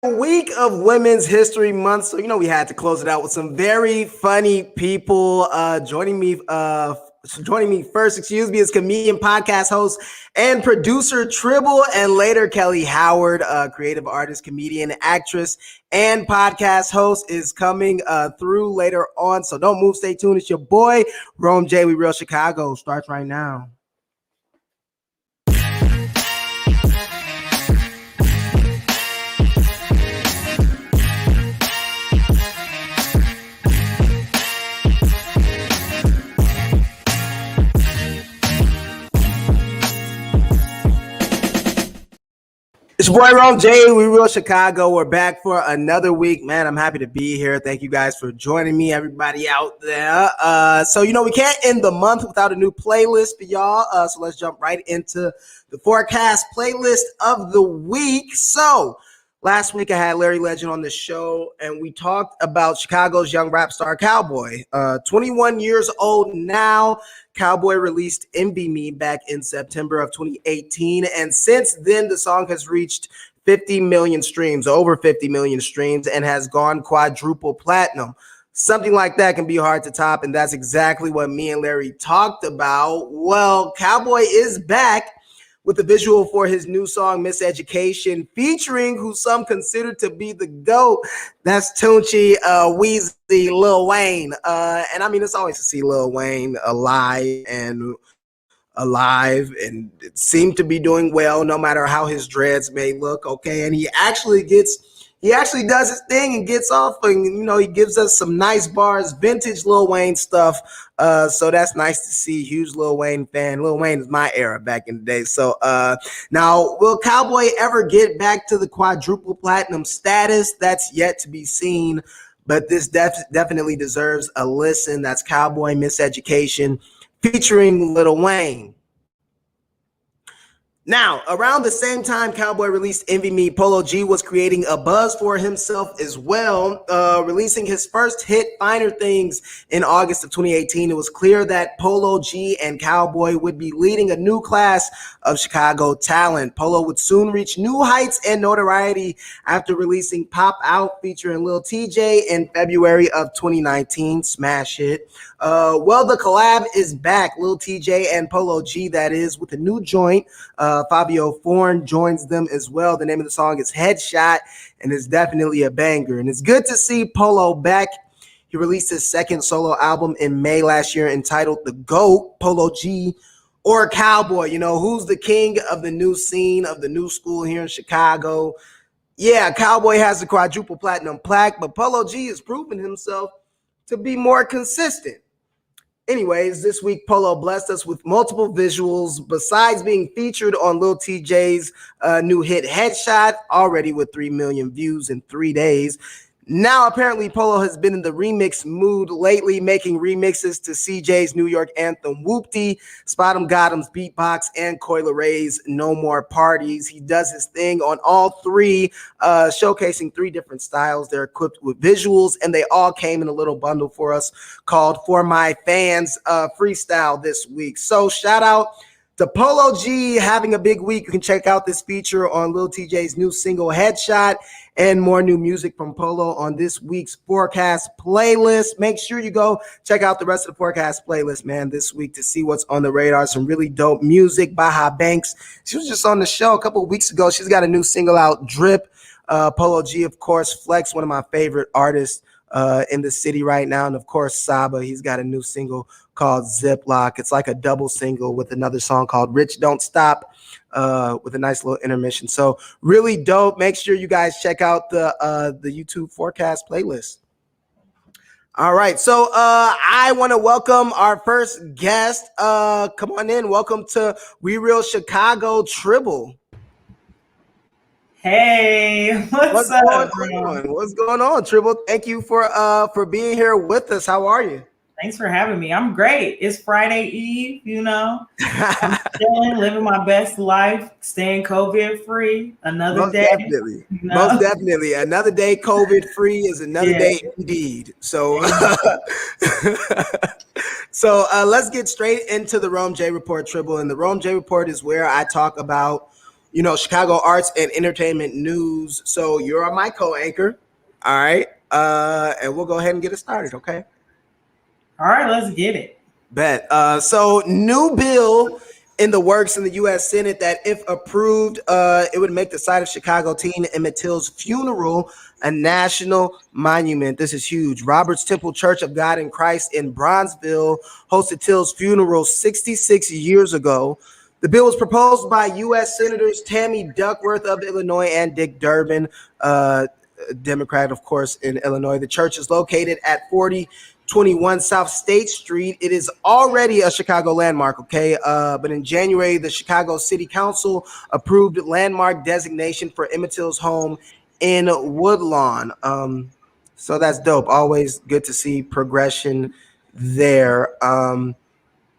Week of Women's History Month, so we had to close it out with some very funny people. Joining me first, is comedian, podcast host, and producer Tribble and later Kellye Howard, creative artist, comedian, actress, and podcast host is coming through later on. So don't move, stay tuned. It's your boy Rome J. We Real Chicago starts right now. It's your boy Rome J. We Real Chicago. We're back for another week, man. I'm happy to be here. Thank you guys for joining me, everybody out there. So we can't end the month without a new playlist for y'all. So let's jump right into the forecast playlist of the week. So last week I had Larry Legend on the show, and we talked about Chicago's young rap star Cowboy. 21 years old now. Cowboy released Envy Me back in September of 2018. And since then, the song has reached 50 million streams, over 50 million streams, and has gone quadruple platinum. Something like that can be hard to top, and that's exactly what me and Larry talked about. Well, Cowboy is back with the visual for his new song, Miseducation, featuring who some consider to be the GOAT. That's Tunechi, Weezy, Lil Wayne. And I mean, it's always to see Lil Wayne alive and it seemed to be doing well, no matter how his dreads may look, okay? And he actually does his thing and gets off, and he gives us some nice bars, vintage Lil Wayne stuff. So that's nice to see. Huge Lil Wayne fan. Lil Wayne is my era back in the day. So now, will Cowboy ever get back to the quadruple platinum status? That's yet to be seen, but this definitely deserves a listen. That's Cowboy, Miseducation, featuring Lil Wayne. Now, around the same time Cowboy released Envy Me, Polo G was creating a buzz for himself as well, releasing his first hit, Finer Things, in August of 2018. It was clear that Polo G and Cowboy would be leading a new class of Chicago talent. Polo would soon reach new heights and notoriety after releasing Pop Out featuring Lil TJ in February of 2019. Smash hit. Well, the collab is back. Lil TJ and Polo G, that is, with a new joint. Fabio Foreign joins them as well. The name of the song is Headshot, and it's definitely a banger. And it's good to see Polo back. He released his second solo album in May last year entitled The GOAT, Polo G or Cowboy. Who's the king of the new scene, of the new school here in Chicago? Yeah, Cowboy has the quadruple platinum plaque, but Polo G has proven himself to be more consistent. Anyways, this week, Polo blessed us with multiple visuals besides being featured on Lil TJ's new hit Headshot, already with 3 million views in 3 days. Now, apparently, Polo has been in the remix mood lately, making remixes to CJ's New York anthem Whoopty, Spot 'em Got 'em's Beatbox, and Coi Leray's No More Parties. He does his thing on all three, showcasing 3 different styles. They're equipped with visuals, and they all came in a little bundle for us called For My Fans Freestyle this week. So shout out to Polo G having a big week. You can check out this feature on Lil TJ's new single Headshot, and more new music from Polo on this week's forecast playlist. Make sure you go check out the rest of the forecast playlist, man, this week to see what's on the radar. Some really dope music. Baja Banks, she was just on the show a couple of weeks ago. She's got a new single out, Drip. Polo G, of course, Flex, one of my favorite artists in the city right now. And of course, Saba, he's got a new single called Ziploc. It's like a double single with another song called Rich Don't Stop, with a nice little intermission. So really dope. Make sure you guys check out the YouTube forecast playlist. All right, so I want to welcome our first guest. Come on in. Welcome to We Real Chicago, Tribble. Hey, what's up, bro? What's going on, Tribble? Thank you for being here with us. How are you? Thanks for having me. I'm great. It's Friday Eve, I'm chilling, living my best life, staying COVID free. Another day. Definitely. Most definitely. Another day COVID free is another day indeed. So let's get straight into the Rome J Report, Tribble. And the Rome J Report is where I talk about Chicago arts and entertainment news. So you're my co-anchor. All right. And we'll go ahead and get it started. Okay. All right, let's get it. Bet. So new bill in the works in the U.S. Senate that, if approved, it would make the site of Chicago teen Emmett Till's funeral a national monument. This is huge. Robert's Temple Church of God in Christ in Bronzeville hosted Till's funeral 66 years ago. The bill was proposed by U.S. Senators Tammy Duckworth of Illinois and Dick Durbin, Democrat, of course, in Illinois. The church is located at 4021 South State Street. It is already a Chicago landmark, okay? But in January, the Chicago City Council approved landmark designation for Emmett Till's home in Woodlawn. So that's dope. Always good to see progression there.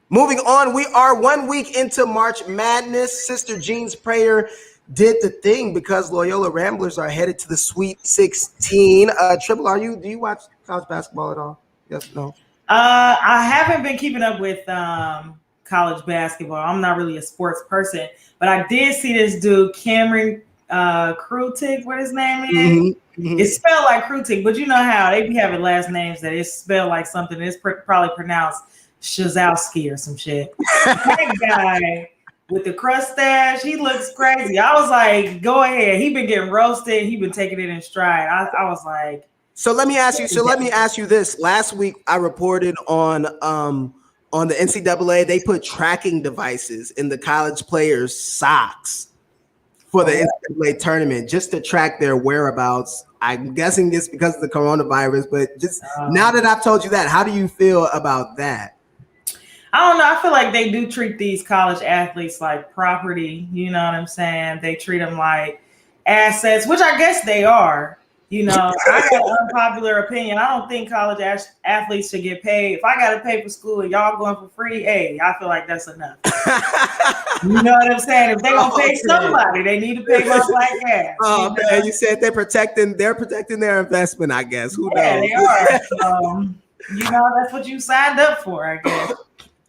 Moving on, we are 1 week into March Madness. Sister Jean's prayer did the thing because Loyola Ramblers are headed to the Sweet 16. Tribble, do you watch college basketball at all? Yes, no. I haven't been keeping up with college basketball. I'm not really a sports person, but I did see this dude, Cameron Krutik, what his name is. Mm-hmm. It's spelled like Krutik, but you know how they be having last names that it's spelled like something. It's probably pronounced Shazowski or some shit. That guy with the crustache, he looks crazy. I was like, go ahead. He been getting roasted. He been taking it in stride. I was like, so let me ask you this. Last week I reported on the NCAA. They put tracking devices in the college players' socks for the NCAA tournament just to track their whereabouts. I'm guessing it's because of the coronavirus, but just now that I've told you that, how do you feel about that? I don't know. I feel like they do treat these college athletes like property. You know what I'm saying? They treat them like assets, which I guess they are. I got an unpopular opinion. I don't think college athletes should get paid. If I got to pay for school and y'all going for free, hey, I feel like that's enough. You know what I'm saying? If they gonna pay somebody, they need to pay my black ass. Oh man, you said they're protecting their investment. I guess. Who knows? They are. That's what you signed up for, I guess.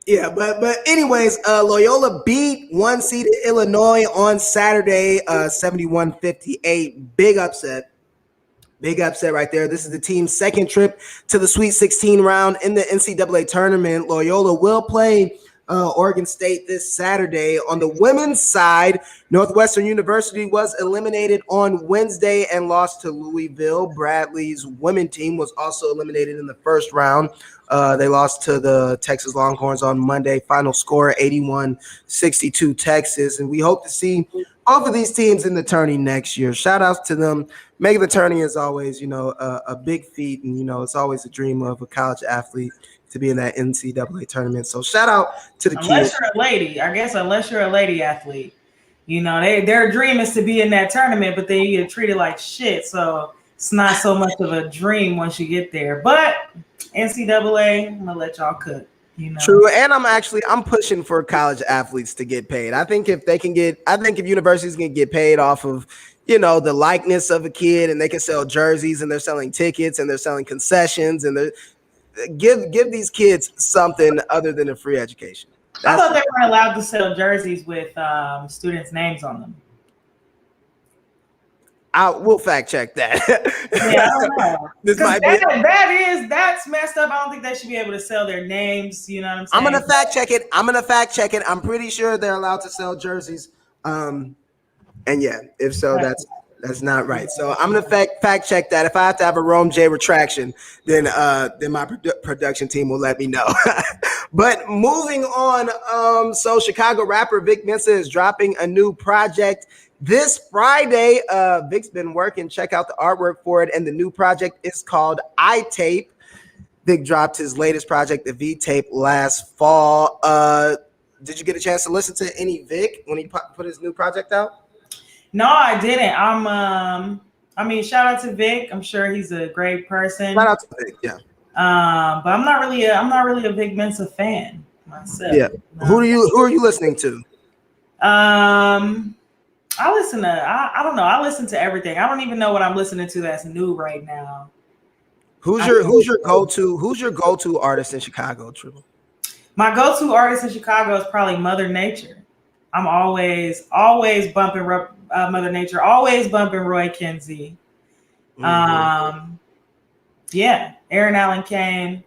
Yeah, but anyways, Loyola beat one-seeded Illinois on Saturday, 71-58. Big upset right there. This is the team's second trip to the Sweet 16 round in the NCAA tournament. Loyola will play Oregon State this Saturday. On the women's side, Northwestern University was eliminated on Wednesday and lost to Louisville. Bradley's women team was also eliminated in the first round. They lost to the Texas Longhorns on Monday. Final score 81-62 Texas. And we hope to see both of these teams in the tourney next year. Shout outs to them. Making the tourney is always, a big feat. And, it's always a dream of a college athlete to be in that NCAA tournament. So shout out to the kids. Unless you're a lady, I guess, unless you're a lady athlete, their dream is to be in that tournament, but then you get treated like shit. So it's not so much of a dream once you get there. But NCAA, I'm gonna let y'all cook. True, and I'm pushing for college athletes to get paid. I think if universities can get paid off of the likeness of a kid, and they can sell jerseys, and they're selling tickets, and they're selling concessions, and they're give these kids something other than a free education. I thought they weren't allowed to sell jerseys with students' names on them. We'll fact check that. Yeah, I don't know. That's messed up. I don't think they should be able to sell their names. You know what I'm saying? I'm gonna fact check it. I'm pretty sure they're allowed to sell jerseys. And yeah, if so, that's not right. So I'm gonna fact check that. If I have to have a Rome J retraction, then my production team will let me know. But moving on, so Chicago rapper Vic Mensa is dropping a new project this Friday. Vic's been working. Check out the artwork for it, and the new project is called I-Tape. Vic dropped his latest project, the V-Tape, last fall. Did you get a chance to listen to any Vic when he put his new project out? No, I didn't. Shout out to Vic. I'm sure he's a great person. Shout out to Vic, yeah. But I'm not really a Vic Mensa fan myself. Yeah. No. Who are you listening to? I listen to I don't know. I listen to everything. I don't even know what I'm listening to that's new right now. Who's your go-to artist in Chicago, Tribble? My go-to artist in Chicago is probably Mother Nature. I'm always bumping Mother Nature, always bumping Roy Kinsey. Yeah, Aaron Allen Kane,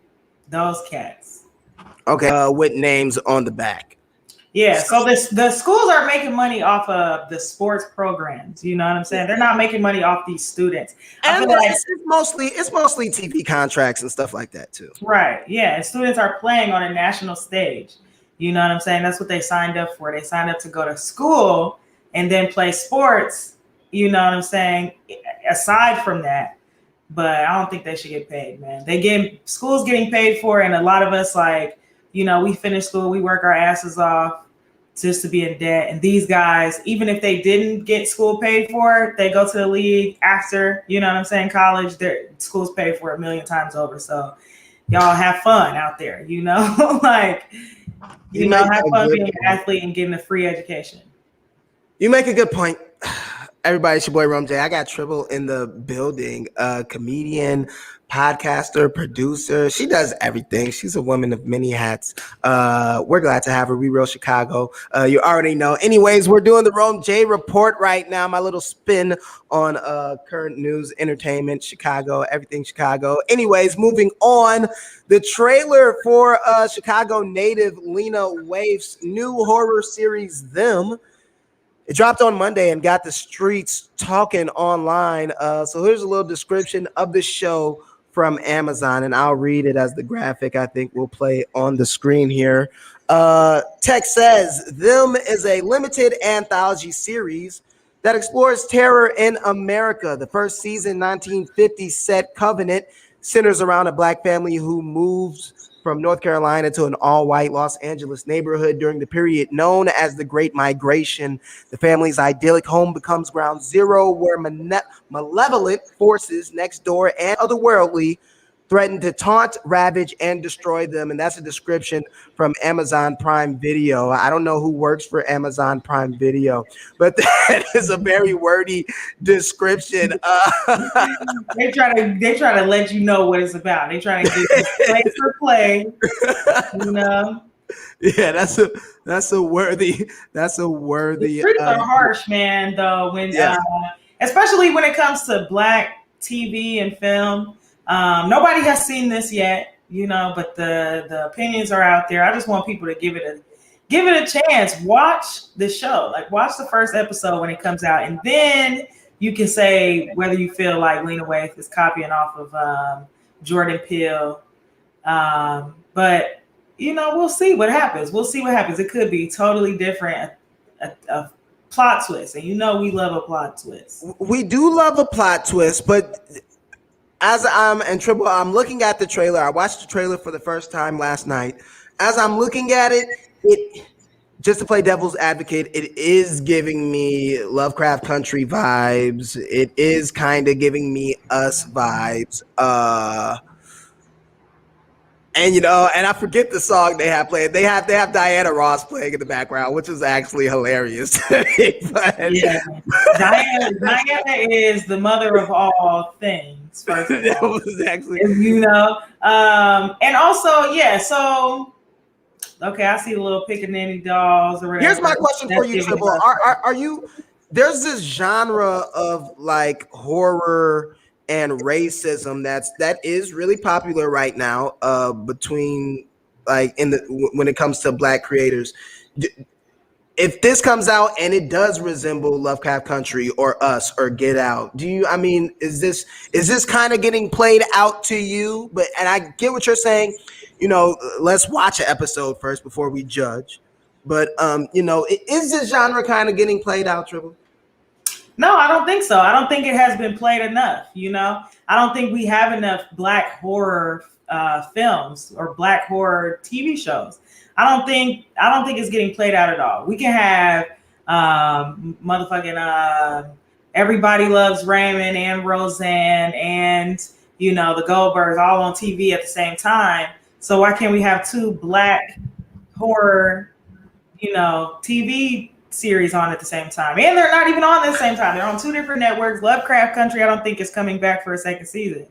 those cats. Okay, with names on the back. Yeah, so the schools are making money off of the sports programs. You know what I'm saying? They're not making money off these students. And it's mostly TV contracts and stuff like that too. Right. Yeah, and students are playing on a national stage. You know what I'm saying? That's what they signed up for. They signed up to go to school and then play sports. You know what I'm saying? Aside from that, but I don't think they should get paid, man. School's getting paid for, and a lot of us, like, you know, we finish school, we work our asses off just to be in debt. And these guys, even if they didn't get school paid for, they go to the league after, you know what I'm saying, college, their school's paid for 1,000,000 times over. So y'all have fun out there, you know, like, you know, have fun being an athlete and getting a free education. You make a good point. Everybody, it's your boy Rum J. I got Tribble in the building, comedian, podcaster, producer. She does everything. She's a woman of many hats. We're glad to have her. We Real Chicago. You already know. Anyways, we're doing the Rum J Report right now. My little spin on current news, entertainment, Chicago, everything Chicago. Anyways, moving on. The trailer for Chicago native Lena Waithe's new horror series, Them. It dropped on Monday and got the streets talking online. So here's a little description of the show from Amazon, and I'll read it as the graphic I think will play on the screen here. Text says, Them is a limited anthology series that explores terror in America. The first season, 1950 set Covenant, centers around a Black family who moves from North Carolina to an all-white Los Angeles neighborhood during the period known as the Great Migration. The family's idyllic home becomes ground zero where malevolent forces next door and otherworldly threaten to taunt, ravage, and destroy them. And that's a description from Amazon Prime Video. I don't know who works for Amazon Prime Video, but that is a very wordy description. They try to let you know what it's about. They try to get play for play, you know. Yeah, that's a worthy. The streets are harsh, man. Though especially when it comes to Black TV and film. Nobody has seen this yet, you know, but the opinions are out there. I just want people to give it a chance. Watch the show, like watch the first episode when it comes out, and then you can say whether you feel like Lena Waithe is copying off of Jordan Peele. But you know, we'll see what happens. It could be totally different, a plot twist, and you know we love a plot twist. We do love a plot twist, but as I'm looking at the trailer. I watched the trailer for the first time last night. As I'm looking at it, just to play devil's advocate, it is giving me Lovecraft Country vibes. It is kind of giving me Us vibes. And you know, and I forget the song they have playing. They have Diana Ross playing in the background, which is actually hilarious. But, yeah, Diana is the mother of all things. First of all. That was actually, you know, and also, yeah. So, okay, I see the little pickaninny dolls. Or here's my question for you, Tribble. Are you? There's this genre of like horror and racism that is really popular right now between like when it comes to Black creators. If this comes out and it does resemble Lovecraft Country or Us or Get Out, is this kind of getting played out to you? And I get what you're saying, you know, let's watch an episode first before we judge. But you know, is this genre kind of getting played out, Tribble? No, I don't think so. I don't think it has been played enough. You know, I don't think we have enough Black horror films or Black horror TV shows. I don't think it's getting played out at all. We can have motherfucking Everybody Loves Raymond and Roseanne and, you know, the Goldbergs all on TV at the same time. So why can't we have two Black horror, you know, TV series on at the same time? And they're not even on at the same time. They're on two different networks. Lovecraft Country, I don't think is coming back for a second season.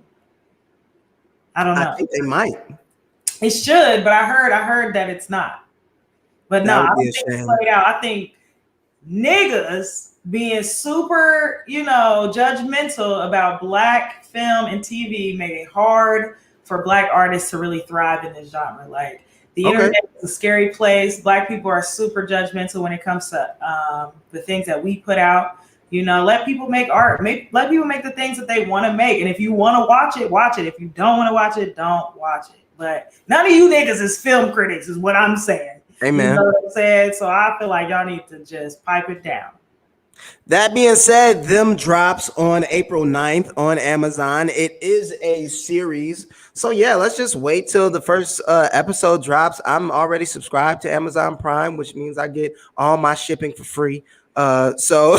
I don't know. I think they might. It should, but I heard that it's not. But no, I don't think it's played out. I think niggas being super, judgmental about Black film and TV made it hard for Black artists to really thrive in this genre. Like, the internet is a scary place. Black people are super judgmental when it comes to the things that we put out. Let people make art. Let people make the things that they want to make. And if you want to watch it, watch it. If you don't want to watch it, don't watch it. But none of you niggas is film critics, is what I'm saying. Amen. You know what I'm saying? So I feel like y'all need to just pipe it down. That being said, Them drops on April 9th on Amazon. It is a series. So yeah, let's just wait till the first episode drops. I'm already subscribed to Amazon Prime, which means I get all my shipping for free. So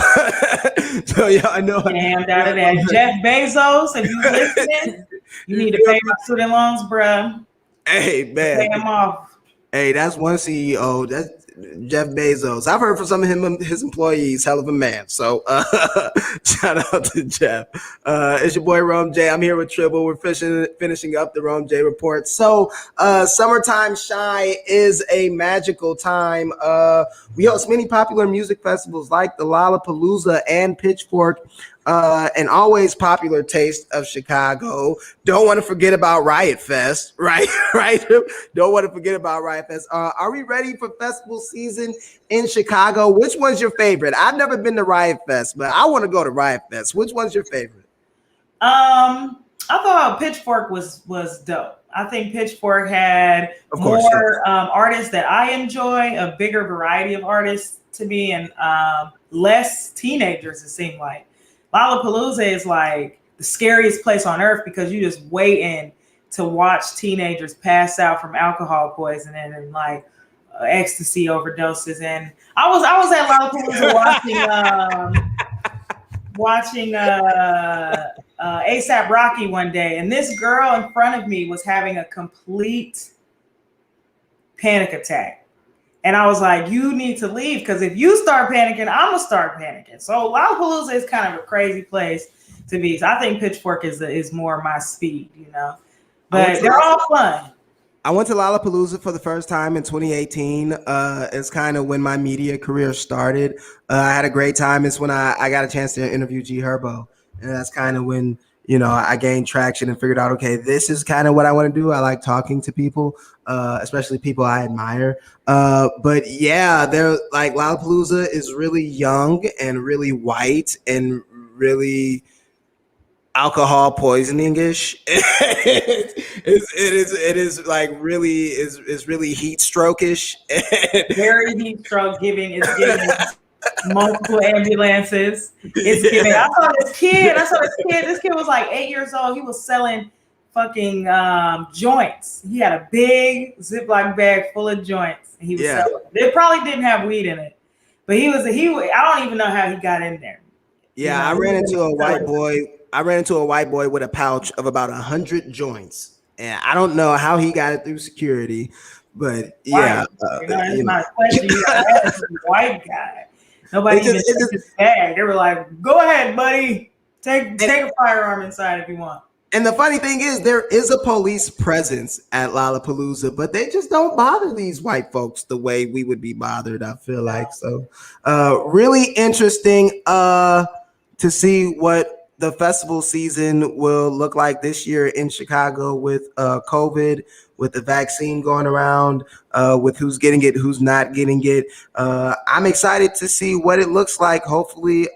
yeah, I know. Damn, that. Jeff Bezos, if you listening, you need to pay my student loans, bruh. Hey, man. Pay them off. Hey, that's one CEO. That's Jeff Bezos. I've heard from some of his employees, hell of a man. So shout out to Jeff. It's your boy Rome J. I'm here with Tribble. We're finishing up the Rome J report. So Summertime Shy is a magical time. We host many popular music festivals like the Lollapalooza and Pitchfork. An always popular taste of Chicago. Don't want to forget about Riot Fest, right? Don't want to forget about Riot Fest. Are we ready for festival season in Chicago? Which one's your favorite? I've never been to Riot Fest, but I want to go to Riot Fest. Which one's your favorite? I thought Pitchfork was dope. I think Pitchfork had more artists that I enjoy, a bigger variety of artists to me, and less teenagers, it seemed like. Lollapalooza is like the scariest place on earth because you just waiting to watch teenagers pass out from alcohol poisoning and like ecstasy overdoses. And I was at Lollapalooza watching A$AP Rocky one day, and this girl in front of me was having a complete panic attack. And I was like, you need to leave, because if you start panicking, I'm going to start panicking. So Lollapalooza is kind of a crazy place to be. So I think Pitchfork is more my speed, But they're all fun. I went to Lollapalooza for the first time in 2018. It's kind of when my media career started. I had a great time. It's when I got a chance to interview G Herbo. And that's kind of when, I gained traction and figured out, okay, this is kind of what I want to do. I like talking to people, especially people I admire. But yeah, they're like Lollapalooza is really young and really white and really alcohol poisoning-ish. It is like really is really heat stroke-ish. Very heat stroke giving. It's giving multiple ambulances. It's giving. I saw this kid. This kid was like 8 years old. He was selling fucking joints. He had a big Ziploc bag full of joints. And he was selling. They probably didn't have weed in it, but he. I don't even know how he got in there. Yeah, I ran into a white boy with a pouch of about 100 joints, and I don't know how he got it through security, but yeah, it's not a question. You gotta ask the white guy. Nobody even took his bag. They were like, "Go ahead, buddy. Take a firearm inside if you want." And the funny thing is, there is a police presence at Lollapalooza, but they just don't bother these white folks the way we would be bothered, I feel like. So really interesting to see what the festival season will look like this year in Chicago with COVID, with the vaccine going around, with who's getting it, who's not getting it. I'm excited to see what it looks like. Hopefully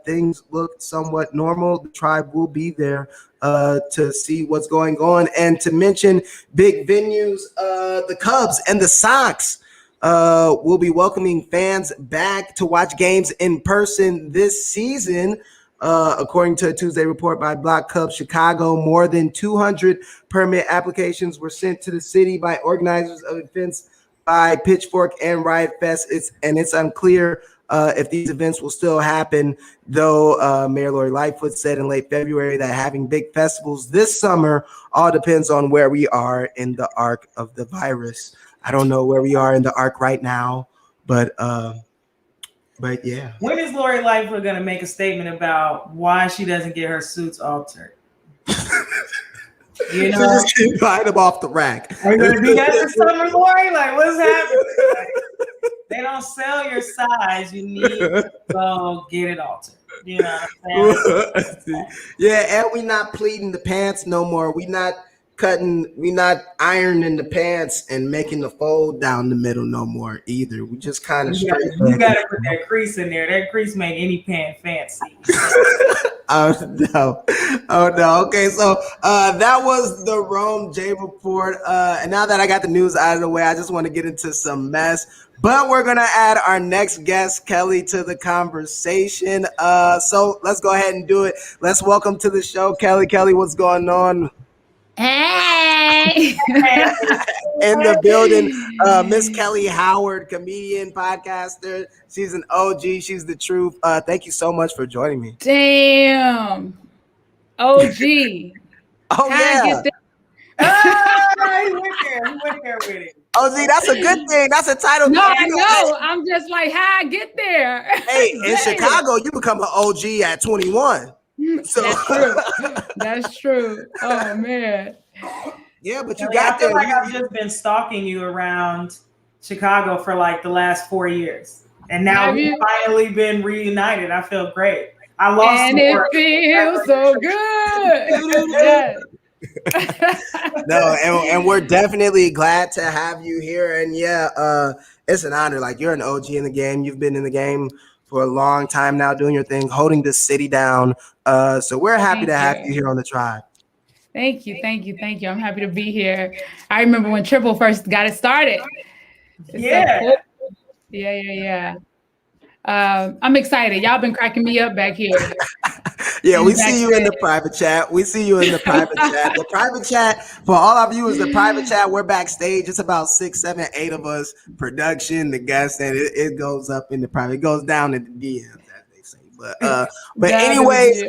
things look somewhat normal. The Tribe will be there to see what's going on. And to mention big venues, the Cubs and the Sox will be welcoming fans back to watch games in person this season. According to a Tuesday report by Block Cubs Chicago, more than 200 permit applications were sent to the city by organizers of events by Pitchfork and Riot Fest. It's unclear if these events will still happen, though Mayor Lori Lightfoot said in late February that having big festivals this summer all depends on where we are in the arc of the virus. I don't know where we are in the arc right now, but yeah. When is Lori Lightfoot going to make a statement about why she doesn't get her suits altered? You know, just keep buying them off the rack. Are you going to do that this summer, Lori? Like, what's happening? They don't sell your size. You need to go get it altered. You know what I'm saying? Yeah, and we not pleating the pants no more. We not ironing the pants and making the fold down the middle no more either. We just kind of straight. You gotta put that crease in there. That crease make any pant fancy. Oh no. Okay, so that was the Rome J report. And now that I got the news out of the way, I just want to get into some mess. But we're gonna add our next guest, Kellye, to the conversation. So let's go ahead and do it. Let's welcome to the show, Kellye. Kellye, what's going on? Hey! In the building, Miss Kellye Howard, comedian, podcaster. She's an OG. She's the truth. Thank you so much for joining me. Damn. OG. Oh, yeah. He went there with it. OG, that's a good thing. That's a title. No, I know. I'm just like, how I get there? Hey, in Chicago, you become an OG at 21. So that's true. That's true. Oh man. Yeah, but you got there. I've just been stalking you around Chicago for like the last 4 years, and now we've finally been reunited. I feel great. I lost, and it feels so good. No, and we're definitely glad to have you here. And yeah, it's an honor. Like, you're an OG in the game. You've been in the game for a long time now, doing your thing, holding this city down. So we're happy to have you here on the Tribe. Thank you. I'm happy to be here. I remember when Tribble first got it started. Yeah. So cool. Yeah. I'm excited. Y'all been cracking me up back here. Yeah, we see you in the private chat. The private chat, for all our viewers, the private chat, we're backstage. It's about 6, 7, 8 of us, production, the guests, and it goes up in the private. It goes down in the DMs, as they say. But anyways,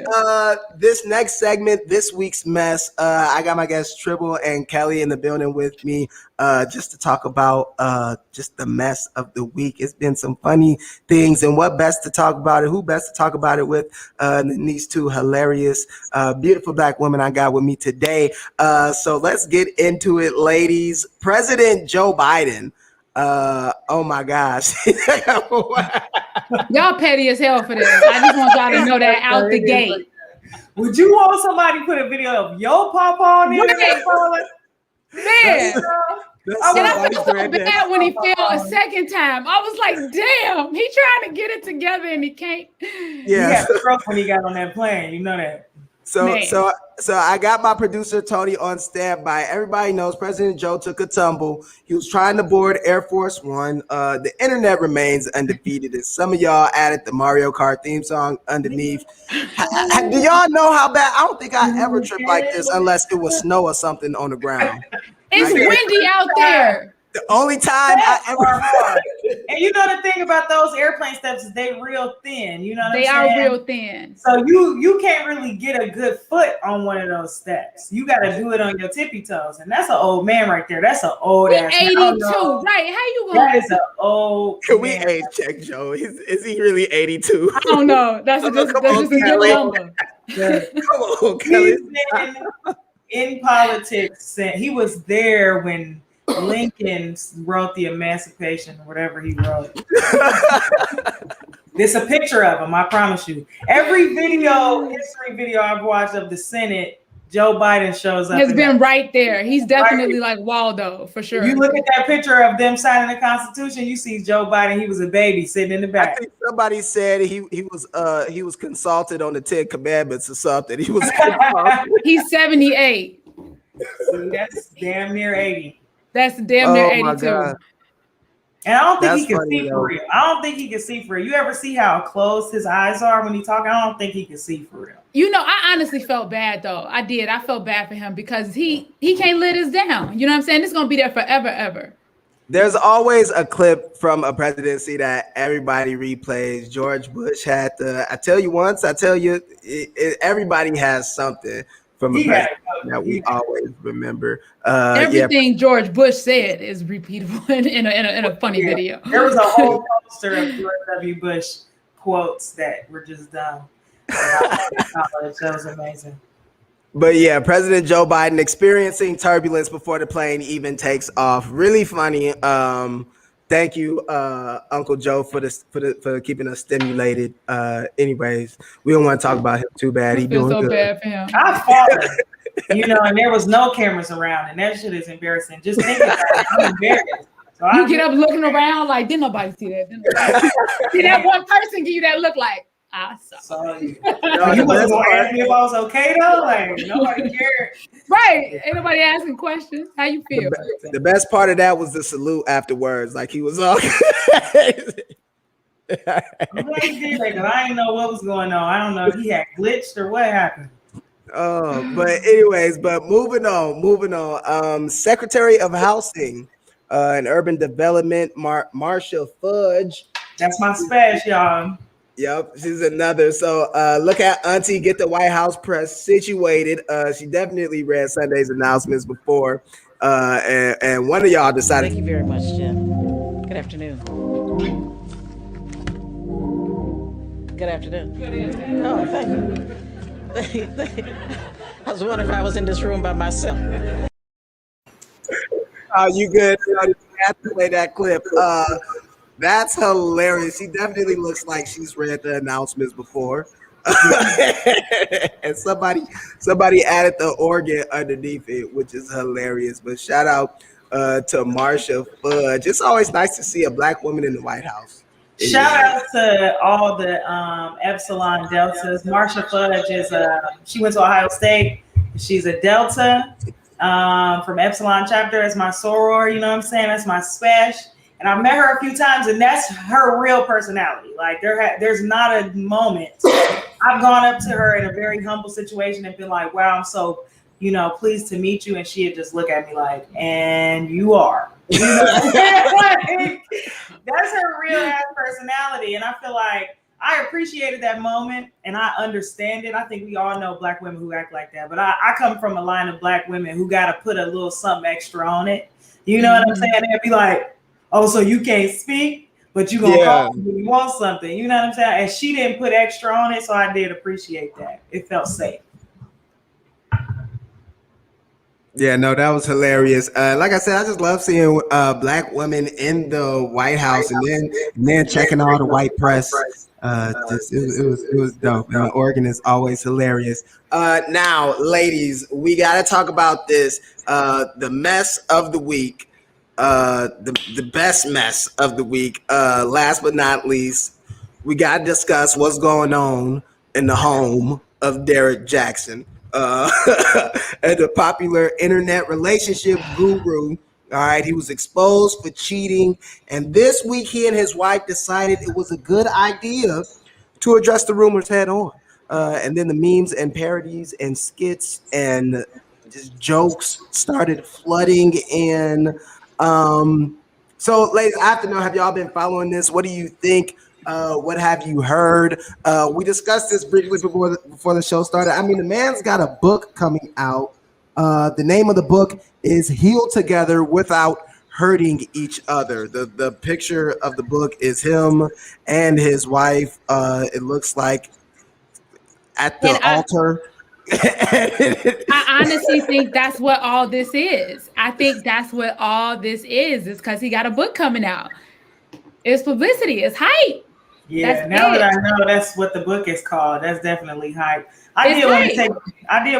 this next segment, this week's mess, I got my guests Tribble and Kellye in the building with me, just to talk about just the mess of the week. It's been some funny things, and who best to talk about it with than these two hilarious, beautiful Black women I got with me today. So let's get into it, ladies. President Joe Biden. Oh my gosh. Y'all petty as hell for this. I just want y'all to know that out the gate. Would you want somebody to put a video of your papa on there? Man. And I felt so bad when he fell a second time. I was like, damn, he trying to get it together and he can't. Yeah. He had stroke when he got on that plane. You know that. So I got my producer Tony on standby. Everybody knows President Joe took a tumble. He was trying to board Air Force One. The internet remains undefeated, and some of y'all added the Mario Kart theme song underneath. Do y'all know how bad? I don't think I ever tripped like this unless it was snow or something on the ground. It's windy out there. The only time I ever. And you know the thing about those airplane steps is they real thin. You know what they I'm saying? Are real thin. So you can't really get a good foot on one of those steps. You got to do it on your tippy toes, and that's an old man right there. That's an old ass. 82, right? How you going? That is an old. Can we age check Joe? Is he really 82? I don't know. That's just a good number. Come on, Kellye. In politics, he was there when Lincoln wrote the Emancipation, whatever he wrote. There's a picture of him, I promise you. Every history video I've watched of the Senate, Joe Biden shows up. Has been right there. He's definitely like Waldo, for sure. You look at that picture of them signing the Constitution, you see Joe Biden, he was a baby sitting in the back. I think somebody said he was consulted on the 10 Commandments or something. He was He's 78. See, that's damn near 80. That's damn near 82. God. And I don't think he can see for real. I don't think he can see for real. You ever see how closed his eyes are when he talks? I don't think he can see for real. You know, I honestly felt bad though. I did. I felt bad for him because he can't let us down. You know what I'm saying? It's gonna be there forever, ever. There's always a clip from a presidency that everybody replays. George Bush had the. I tell you once. I tell you, everybody has something from a president that we always remember. Everything George Bush said is repeatable in a funny video. There was a whole poster of George W. Bush quotes that were just dumb. That was amazing. But yeah, President Joe Biden experiencing turbulence before the plane even takes off. Really funny. Thank you, Uncle Joe, for keeping us stimulated. Anyways, we don't want to talk about him too bad. He doing so good. bad for him. I fought, and there was no cameras around, and that shit is embarrassing. Just think about it. I'm embarrassed. So you get up looking around like, didn't nobody see that? Did that one person give you that look like, I saw you? You wasn't going to ask me if I was okay, though? Like, nobody cared. Right. Ain't nobody asking questions. How you feel? The best part of that was the salute afterwards. Like, he was all... I'm glad he did that, because I didn't know what was going on. I don't know if he had glitched or what happened. But anyways, moving on. Secretary of Housing and Urban Development, Marsha Fudge. That's my special, y'all. Yep, she's another. So look at Auntie get the White House press situated. She definitely read Sunday's announcements before. And one of y'all decided. Thank you very much, Jen. Good afternoon. Good afternoon. Oh, thank you. I was wondering if I was in this room by myself. Oh, you good? You have to play that clip. That's hilarious. She definitely looks like she's read the announcements before. And somebody added the organ underneath it, which is hilarious. But shout out to Marsha Fudge. It's always nice to see a Black woman in the White House. Shout out to all the Epsilon Deltas. Marsha Fudge is she went to Ohio State. She's a Delta from Epsilon chapter. That's my soror, you know what I'm saying? That's my spesh. And I've met her a few times, and that's her real personality. Like there's not a moment I've gone up to her in a very humble situation and been like, wow, I'm so, pleased to meet you. And she would just look at me like, and you are. You know what I'm saying? That's her real ass personality. And I feel like I appreciated that moment and I understand it. I think we all know Black women who act like that. But I come from a line of Black women who got to put a little something extra on it. You know what I'm saying? They'd be like, oh, so you can't speak, but you gonna call me when you want something. You know what I'm saying? And she didn't put extra on it, so I did appreciate that. It felt safe. Yeah, no, that was hilarious. Like I said, I just love seeing Black women in the White House and then checking all the white press. It was dope. And the organ is always hilarious. Now, ladies, we got to talk about this. The mess of the week. The best mess of the week. Last but not least, we got to discuss what's going on in the home of Derrick Jackson, and the popular internet relationship guru. All right, he was exposed for cheating, and this week he and his wife decided it was a good idea to address the rumors head on. And then the memes and parodies and skits and just jokes started flooding in. So, ladies, I have to know, have y'all been following this? What do you think? What have you heard? We discussed this briefly before the show started. I mean, the man's got a book coming out. The name of the book is Heal Together Without Hurting Each Other. The picture of the book is him and his wife. It looks like at the altar. I honestly think that's what all this is. I think that's what all this is. It's because he got a book coming out. It's publicity. It's hype. Yeah, that's now that I know that's what the book is called, that's definitely hype. I did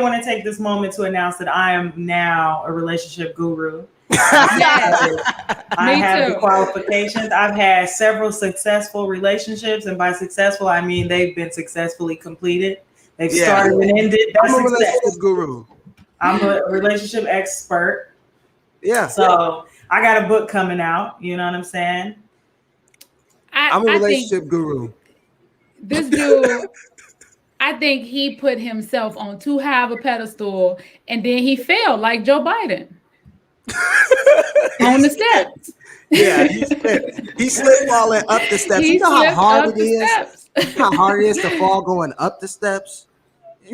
want to take this moment to announce that I am now a relationship guru. I have the qualifications. I've had several successful relationships, and by successful, I mean they've been successfully completed. They've started and ended. That's I'm a relationship guru. I'm a relationship expert. Yeah. So I got a book coming out. You know what I'm saying? I'm a relationship guru. This dude, I think he put himself on too high of a pedestal, and then he failed like Joe Biden on the steps. Yeah, he slipped falling up the steps. You know how hard it is? How hard it is to fall going up the steps?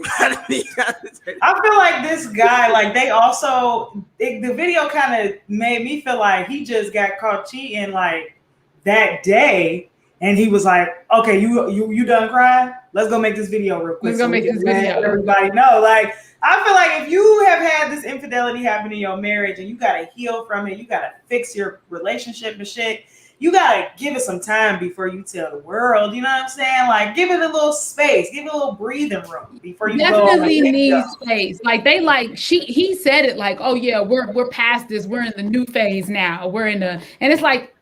I feel like this guy, like the video kind of made me feel like he just got caught cheating like that day, and he was like, okay, you done crying? Let's go make this video real quick. Let's go make this video. Let everybody know. Like, I feel like if you have had this infidelity happen in your marriage and you got to heal from it, you got to fix your relationship and shit, you gotta give it some time before you tell the world. You know what I'm saying? Like, give it a little space, give it a little breathing room before you definitely go. Need space. Like he said it like, oh yeah, we're past this. We're in the new phase now. And it's like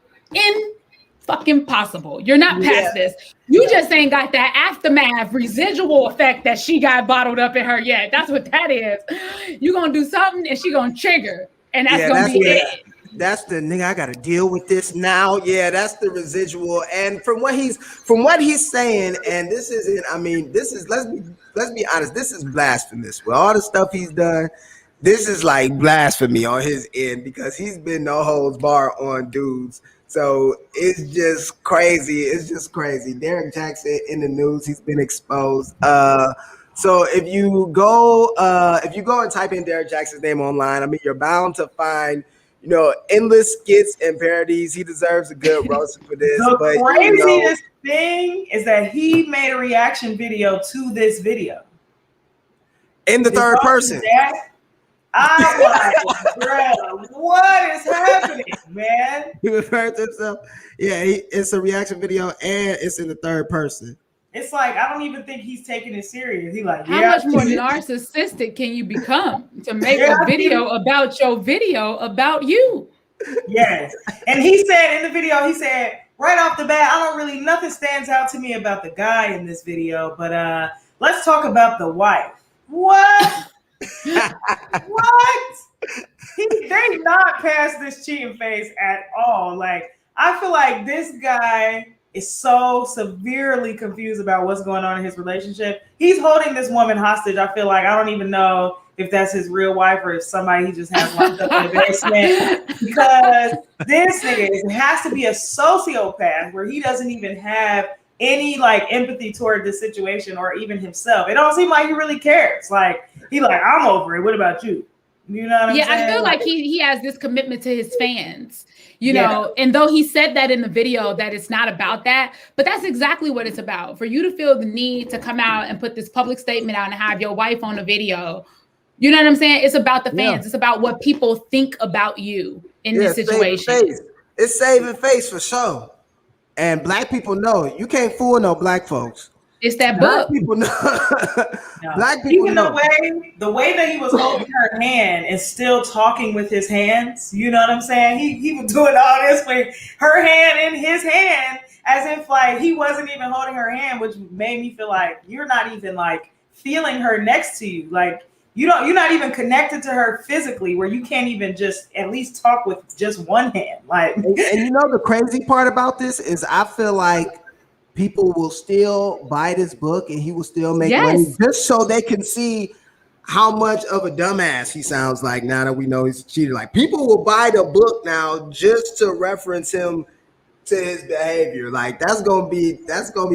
fucking possible. You're not past this. You just ain't got that aftermath residual effect that she got bottled up in her yet. That's what that is. You gonna do something and she gonna trigger, and that's gonna be it. That's the nigga. I gotta deal with this now. Yeah, that's the residual. And from what he's saying, and this isn't. I mean, this is let's be honest. This is blasphemous. With all the stuff he's done, this is like blasphemy on his end because he's been no holds bar on dudes. So it's just crazy. It's just crazy. Derrick Jackson in the news. He's been exposed. So if you go and type in Derrick Jackson's name online, I mean, you're bound to find, endless skits and parodies. He deserves a good roast for this. The craziest thing is that he made a reaction video to this video. In the third person. I'm like, bro, what is happening, man? He referred to himself. Yeah, it's a reaction video and it's in the third person. It's like, I don't even think he's taking it serious. He like, how much more narcissistic can you become to make a video about your video about you? Yes. And he said in the video, right off the bat, nothing stands out to me about the guy in this video, but let's talk about the wife. What? What? They not past this cheating phase at all. Like, I feel like this guy is so severely confused about what's going on in his relationship. He's holding this woman hostage. I feel like I don't even know if that's his real wife or if somebody he just has locked up in the basement. Because this nigga has to be a sociopath where he doesn't even have any like empathy toward this situation or even himself. It don't seem like he really cares. Like, he like, I'm over it. What about you? You know what I'm saying? Yeah, I feel like he has this commitment to his fans, you know, and though he said that in the video that it's not about that, but that's exactly what it's about. For you to feel the need to come out and put this public statement out and have your wife on the video, you know what I'm saying? It's about the fans. It's about what people think about you in this situation. It's saving face for sure. And black people know you can't fool no black folks. It's that book. People know. No. Black people even know. The way that he was holding her hand and still talking with his hands, you know what I'm saying? He was doing all this with her hand in his hand, as if like he wasn't even holding her hand, which made me feel like you're not even like feeling her next to you. Like you're not even connected to her physically, where you can't even just at least talk with just one hand. Like, and you know the crazy part about this is I feel like people will still buy this book and he will still make money just so they can see how much of a dumbass he sounds like now that we know he's cheated. Like, people will buy the book now just to reference him to his behavior. Like, that's gonna be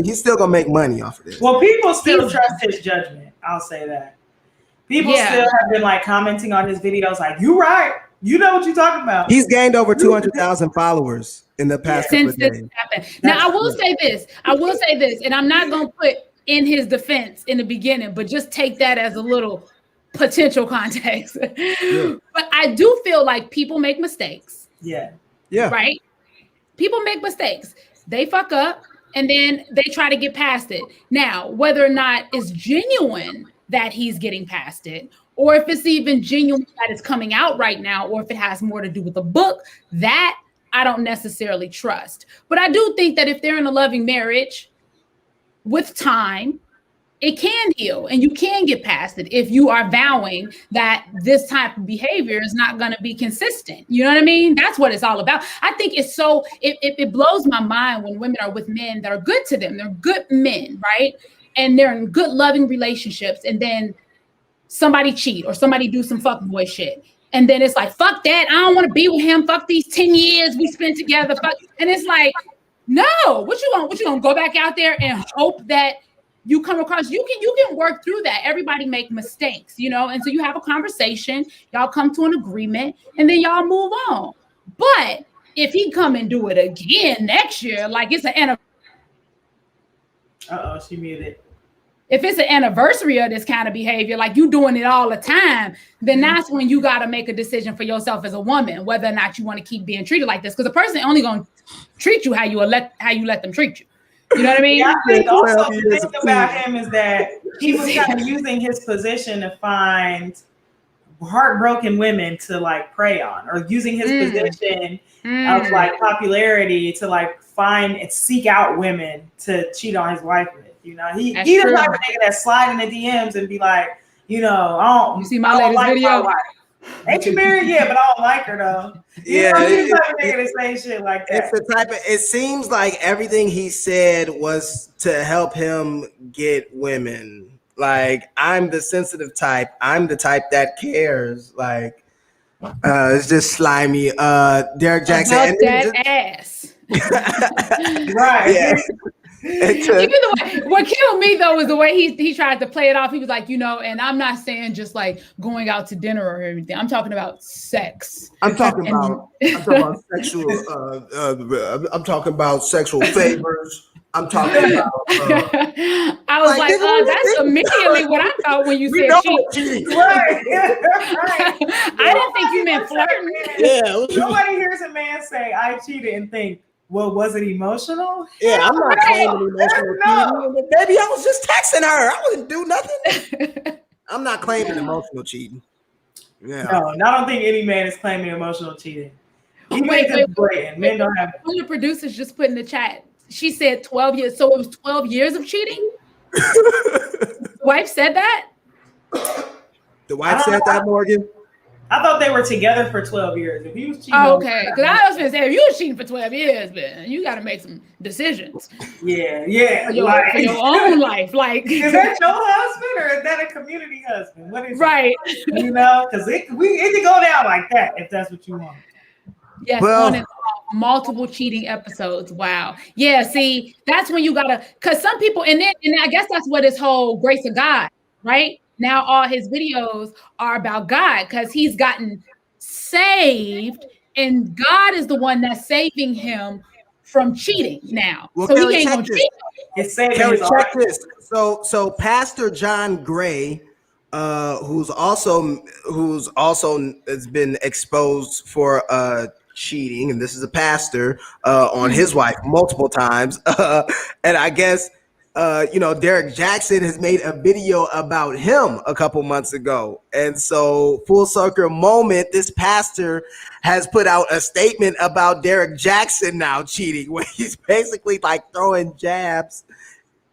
he's still gonna make money off of this. Well, people still trust his judgment. I'll say that. People still have been like commenting on his videos like, you right. You know what you're talking about. He's gained over 200,000 followers in the past couple of days. Since this happened. Now, I will say this, and I'm not going to put in his defense in the beginning, but just take that as a little potential context. But I do feel like people make mistakes. Yeah. Right? People make mistakes. They fuck up, and then they try to get past it. Now, whether or not it's genuine that he's getting past it, or if it's even genuine that it's coming out right now, or if it has more to do with the book, that I don't necessarily trust. But I do think that if they're in a loving marriage, with time, it can heal and you can get past it if you are vowing that this type of behavior is not going to be consistent. You know what I mean? That's what it's all about. I think it's so, it blows my mind when women are with men that are good to them. They're good men, right? And they're in good, loving relationships. And then somebody cheat or somebody do some fuckboy shit. And then it's like, fuck that. I don't want to be with him. Fuck these 10 years we spent together. Fuck. And it's like, no, what you gonna go back out there and hope that you come across, you can work through that. Everybody make mistakes, you know? And so you have a conversation, y'all come to an agreement, and then y'all move on. But if he come and do it again next year, like it's an anniversary. Uh-oh, she muted. If it's an anniversary of this kind of behavior, like you doing it all the time, then that's when you got to make a decision for yourself as a woman, whether or not you want to keep being treated like this. Because a person only going to treat you how you let them treat you. You know what I mean? Yeah, I think also the thing about him is that he was kind of using his position to find heartbroken women to like prey on, or using his position of like popularity to like find and seek out women to cheat on his wife with. You know, he doesn't like a nigga that slide in the DMs and be like, you know, you see my latest video? Ain't you married? Yeah, but I don't like her though. He's the type of nigga to say shit like that. It's the type of. It seems like everything he said was to help him get women. Like, I'm the sensitive type. I'm the type that cares. Like, it's just slimy. Derek Jackson. About that ass. Right. Yeah. Even what killed me though is the way he tried to play it off. He was like, you know, and I'm not saying just like going out to dinner or anything. I'm talking about sex. I'm talking about sexual. I'm talking about sexual favors. I'm talking about. I was like, that's immediately what I thought when you said cheat. Right. I didn't think you meant flirting. Yeah. Nobody hears a man say I cheated and think, well, was it emotional? Yeah, I'm not claiming emotional cheating. Baby, I was just texting her. I wouldn't do nothing. I'm not claiming emotional cheating. Yeah. No, I don't think any man is claiming emotional cheating. Wait. Men don't have. One of the producers just put in the chat. She said 12 years. So it was 12 years of cheating? Wife said that? The wife said that, Morgan? I thought they were together for 12 years. If he was cheating, okay. Because I was going to say, if you were cheating for 12 years, man, you got to make some decisions. Yeah. For your own life. Like, is that your husband or is that a community husband? What is right? It? You know, because it can go down like that if that's what you want. Yes, on multiple cheating episodes. Wow. Yeah, see, that's when you gotta, because some people, and I guess that's what his whole grace of God, right? Now all his videos are about God because he's gotten saved, and God is the one that's saving him from cheating now. Well, so Kellye, he ain't gonna cheat. It's saving Kellye, his check this. So Pastor John Gray, who's also has been exposed for cheating, and this is a pastor on his wife multiple times, and I guess Derek Jackson has made a video about him a couple months ago, and so full circle moment, this pastor has put out a statement about Derek Jackson now cheating, where he's basically like throwing jabs.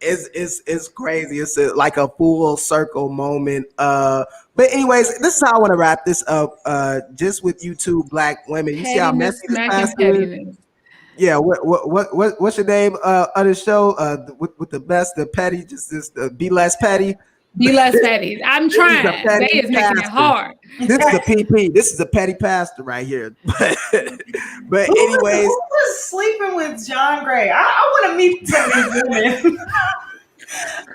It's crazy. It's like a full circle moment. But anyways, this is how I want to wrap this up. Just with you two black women, you see how messy this pastor is? Yeah. What's your name on the show? With the best, the petty, just be less petty. Be less petty. I'm trying. They is making it hard. This is the PP. This is the petty pastor right here. But anyways, who was sleeping with John Gray? I want to meet some of these women.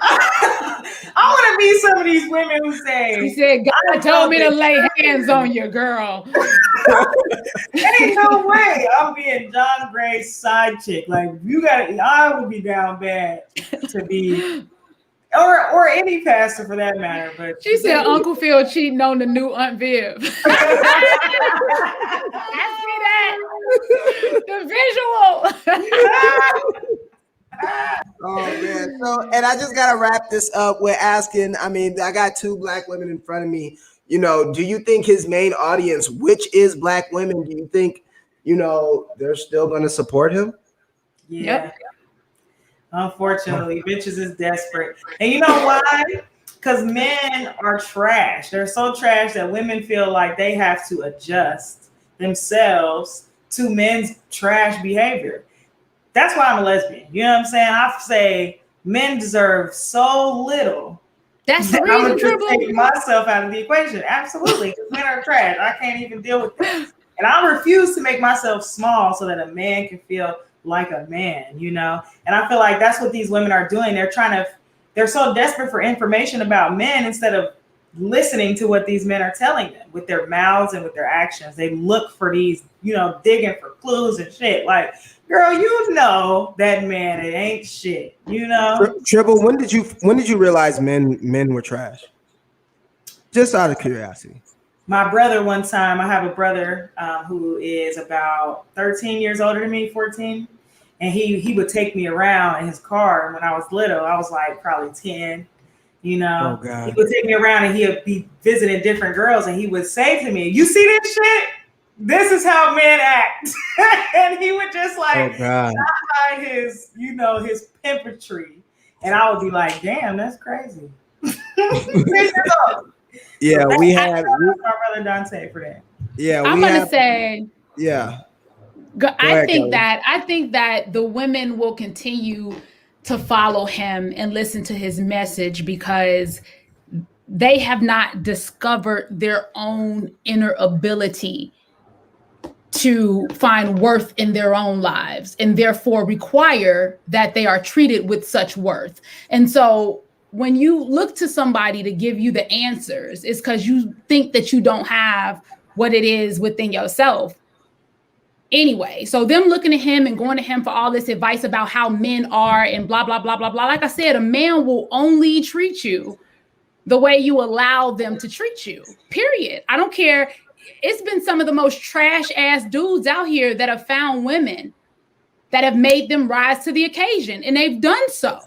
I want to meet some of these women who say, he said, God told me to lay hands on you, girl. Ain't no way I'm being John Gray's side chick. Like, I would be down bad to be, or any pastor for that matter. But she said Uncle Phil cheating on the new Aunt Viv. I see that. The visual. Oh man. So, and I just gotta wrap this up with asking, I mean, I got two black women in front of me. Do you think his main audience, which is black women, do you think, they're still gonna support him? Yeah. Yep. Unfortunately, bitches is desperate. And you know why? Because men are trash. They're so trash that women feel like they have to adjust themselves to men's trash behavior. That's why I'm a lesbian. You know what I'm saying? I say men deserve so little. That's the reason. I'm just take myself out of the equation. Absolutely. Because men are trash. I can't even deal with that. And I refuse to make myself small so that a man can feel like a man, And I feel like that's what these women are doing. They're so desperate for information about men instead of listening to what these men are telling them with their mouths and with their actions. They look for these, digging for clues and shit. Like, girl, that man, it ain't shit, Tribble, when did you realize men were trash? Just out of curiosity. My brother, one time, I have a brother who is about 13 years older than me, 14. And he would take me around in his car. When I was little, I was like probably 10. Oh, God. He would take me around and he would be visiting different girls, and he would say to me, "You see this shit? This is how men act." And he would just like not hide his, his pimpantry. And I would be like, "Damn, that's crazy." Yeah, so we had my brother Dante for that. Yeah, I'm gonna say. Yeah. I think that the women will continue to follow him and listen to his message because they have not discovered their own inner ability to find worth in their own lives, and therefore require that they are treated with such worth. And so when you look to somebody to give you the answers, it's because you think that you don't have what it is within yourself. Anyway, so them looking at him and going to him for all this advice about how men are and blah, blah, blah, blah, blah. Like I said, a man will only treat you the way you allow them to treat you, period. I don't care. It's been some of the most trash ass dudes out here that have found women that have made them rise to the occasion. And they've done so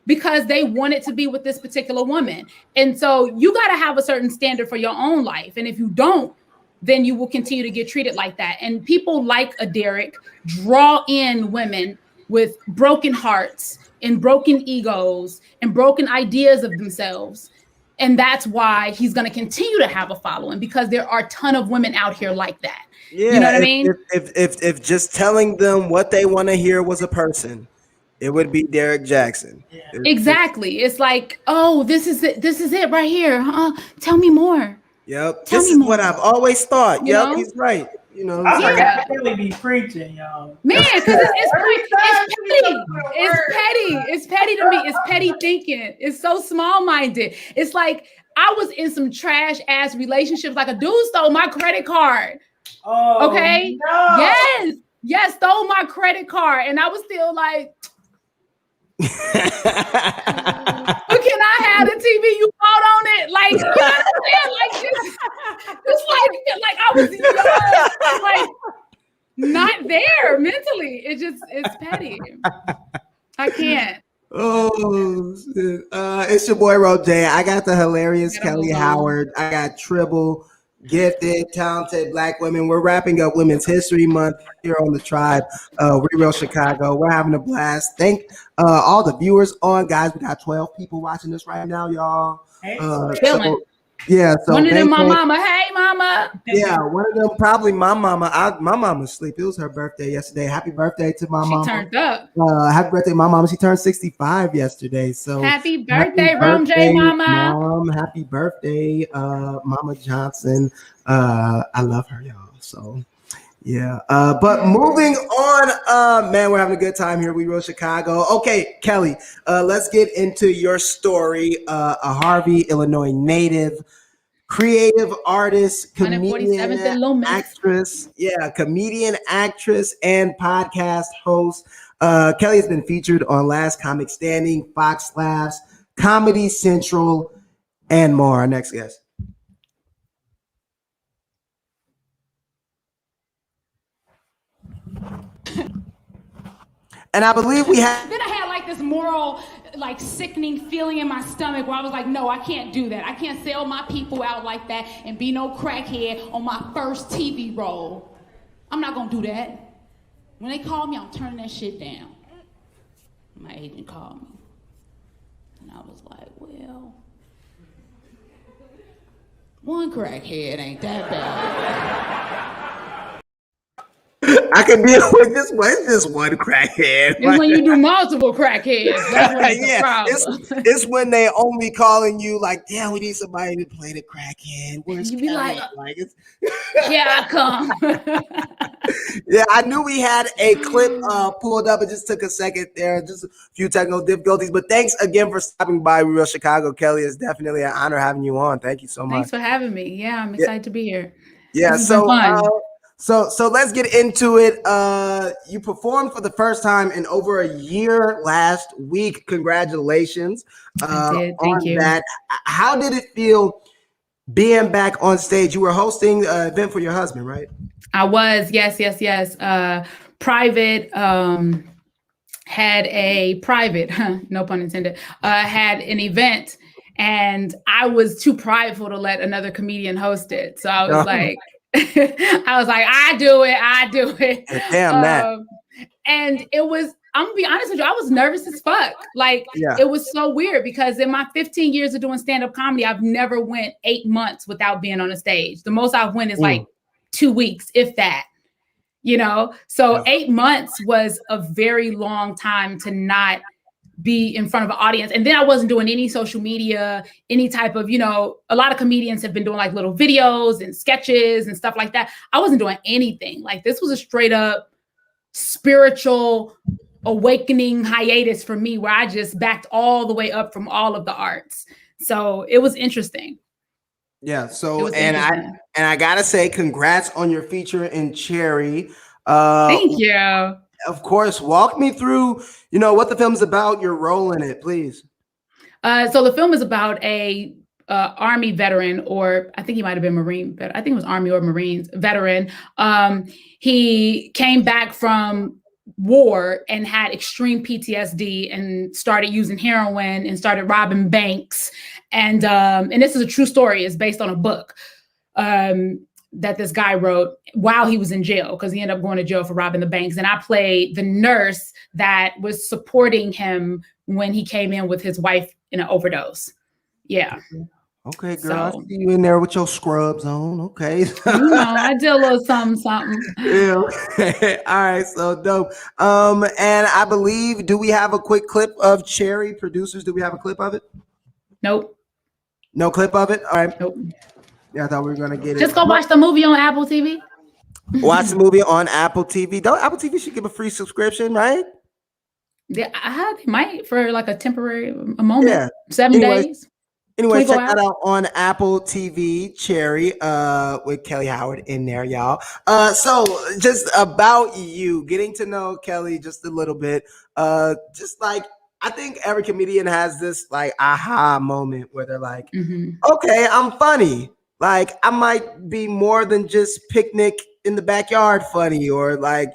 because they wanted to be with this particular woman. And so you got to have a certain standard for your own life. And if you don't, then you will continue to get treated like that. And people like a Derek draw in women with broken hearts and broken egos and broken ideas of themselves. And that's why he's going to continue to have a following, because there are a ton of women out here like that. Yeah, you know what I mean? If just telling them what they want to hear was a person, it would be Derek Jackson. Yeah. Exactly. It's like, oh, this is it right here. Tell me more. Yep. This is what I've always thought. Yep, he's right. I really be preaching, y'all. Man, because it's petty. It's petty to me. It's petty thinking. It's so small-minded. It's like I was in some trash ass relationships. Like a dude stole my credit card. Oh, okay. No. Yes, stole my credit card, and I was still like. But can I have the TV you bought on it? Like, you know what I'm saying? Like, just like I was young, like not there mentally. It's petty. I can't. Oh, shit. It's your boy Roger. I got the hilarious Kellye Howard. I got Tribble, gifted, talented Black women. We're wrapping up Women's History Month here on the Tribe. Real Chicago. We're having a blast. Thank all the viewers on, guys. We got 12 people watching this right now, y'all. So one of them, my mama. Hey, mama. Yeah, one of them probably my mama. My mama's asleep. It was her birthday yesterday. Happy birthday to my mama. She turned up. Happy birthday, my mama. She turned 65 yesterday. So happy birthday, Rom J, mama. Mom, happy birthday, Mama Johnson. I love her, y'all. So yeah. But moving on, man, we're having a good time here. We Real Chicago. Okay, Kellye, let's get into your story. A Harvey, Illinois native, creative artist, comedian, actress. Yeah, comedian, actress, and podcast host. Kellye has been featured on Last Comic Standing, Fox Laughs, Comedy Central, and more. Our next guest. And I believe we have. Then I had like this moral, like sickening feeling in my stomach where I was like, no, I can't do that. I can't sell my people out like that and be no crackhead on my first TV role. I'm not gonna do that. When they call me, I'm turning that shit down. My agent called me. And I was like, well, one crackhead ain't that bad. I I can deal with this one. It's just one crackhead. It's when you do multiple crackheads. That's when it's a problem. It's when they only calling you like, yeah, we need somebody to play the crackhead. Where's You be Kellye? like, it's here I come. Yeah, I knew we had a clip pulled up. It just took a second there, just a few technical difficulties. But thanks again for stopping by Real Chicago, Kellye. It's definitely an honor having you on. Thank you so much. Thanks for having me. Yeah, I'm excited to be here. Yeah, This has been fun. So let's get into it. You performed for the first time in over a year last week. Congratulations. I did. Thank you. That. How did it feel being back on stage? You were hosting an event for your husband, right? I was. Yes. Private had a private, no pun intended, had an event, and I was too prideful to let another comedian host it. So I was like, I do it. Damn that. And it was, I'm gonna be honest with you, I was nervous as fuck. Like, It was so weird because in my 15 years of doing stand-up comedy, I've never went 8 months without being on a stage. The most I've went is like 2 weeks, if that. So 8 months was a very long time to not be in front of an audience. And then I wasn't doing any social media, any type of, a lot of comedians have been doing like little videos and sketches and stuff like that. I wasn't doing anything. Like, this was a straight up spiritual awakening hiatus for me, where I just backed all the way up from all of the arts. So it was interesting. Yeah. So, I gotta say, congrats on your feature in Cherry. Thank you. Of course, walk me through, what the film's about, your role in it, please. So the film is about a Army veteran, or I think he might have been Marine, but I think it was Army or Marines veteran. He came back from war and had extreme PTSD and started using heroin and started robbing banks. And this is a true story. It's based on a book that this guy wrote while he was in jail, because he ended up going to jail for robbing the banks. And I played the nurse that was supporting him when he came in with his wife in an overdose. Yeah. Okay, girl. I see you in there with your scrubs on. Okay. I did a little something. Yeah. All right. So dope. And I believe, do we have a quick clip of Cherry? Producers, do we have a clip of it? Nope. No clip of it? All right. Nope. Yeah, I thought we were going to get it. Just go watch the movie on Apple TV. Watch the movie on Apple TV. Apple TV should give a free subscription, right? Yeah, they might for like a moment. Yeah. 7 days. Anyway, check that out on Apple TV, Cherry, with Kellye Howard in there, y'all. So just about you, getting to know Kellye just a little bit. Just like, I think every comedian has this like aha moment where they're like, okay, I'm funny. Like, I might be more than just picnic in the backyard funny, or like,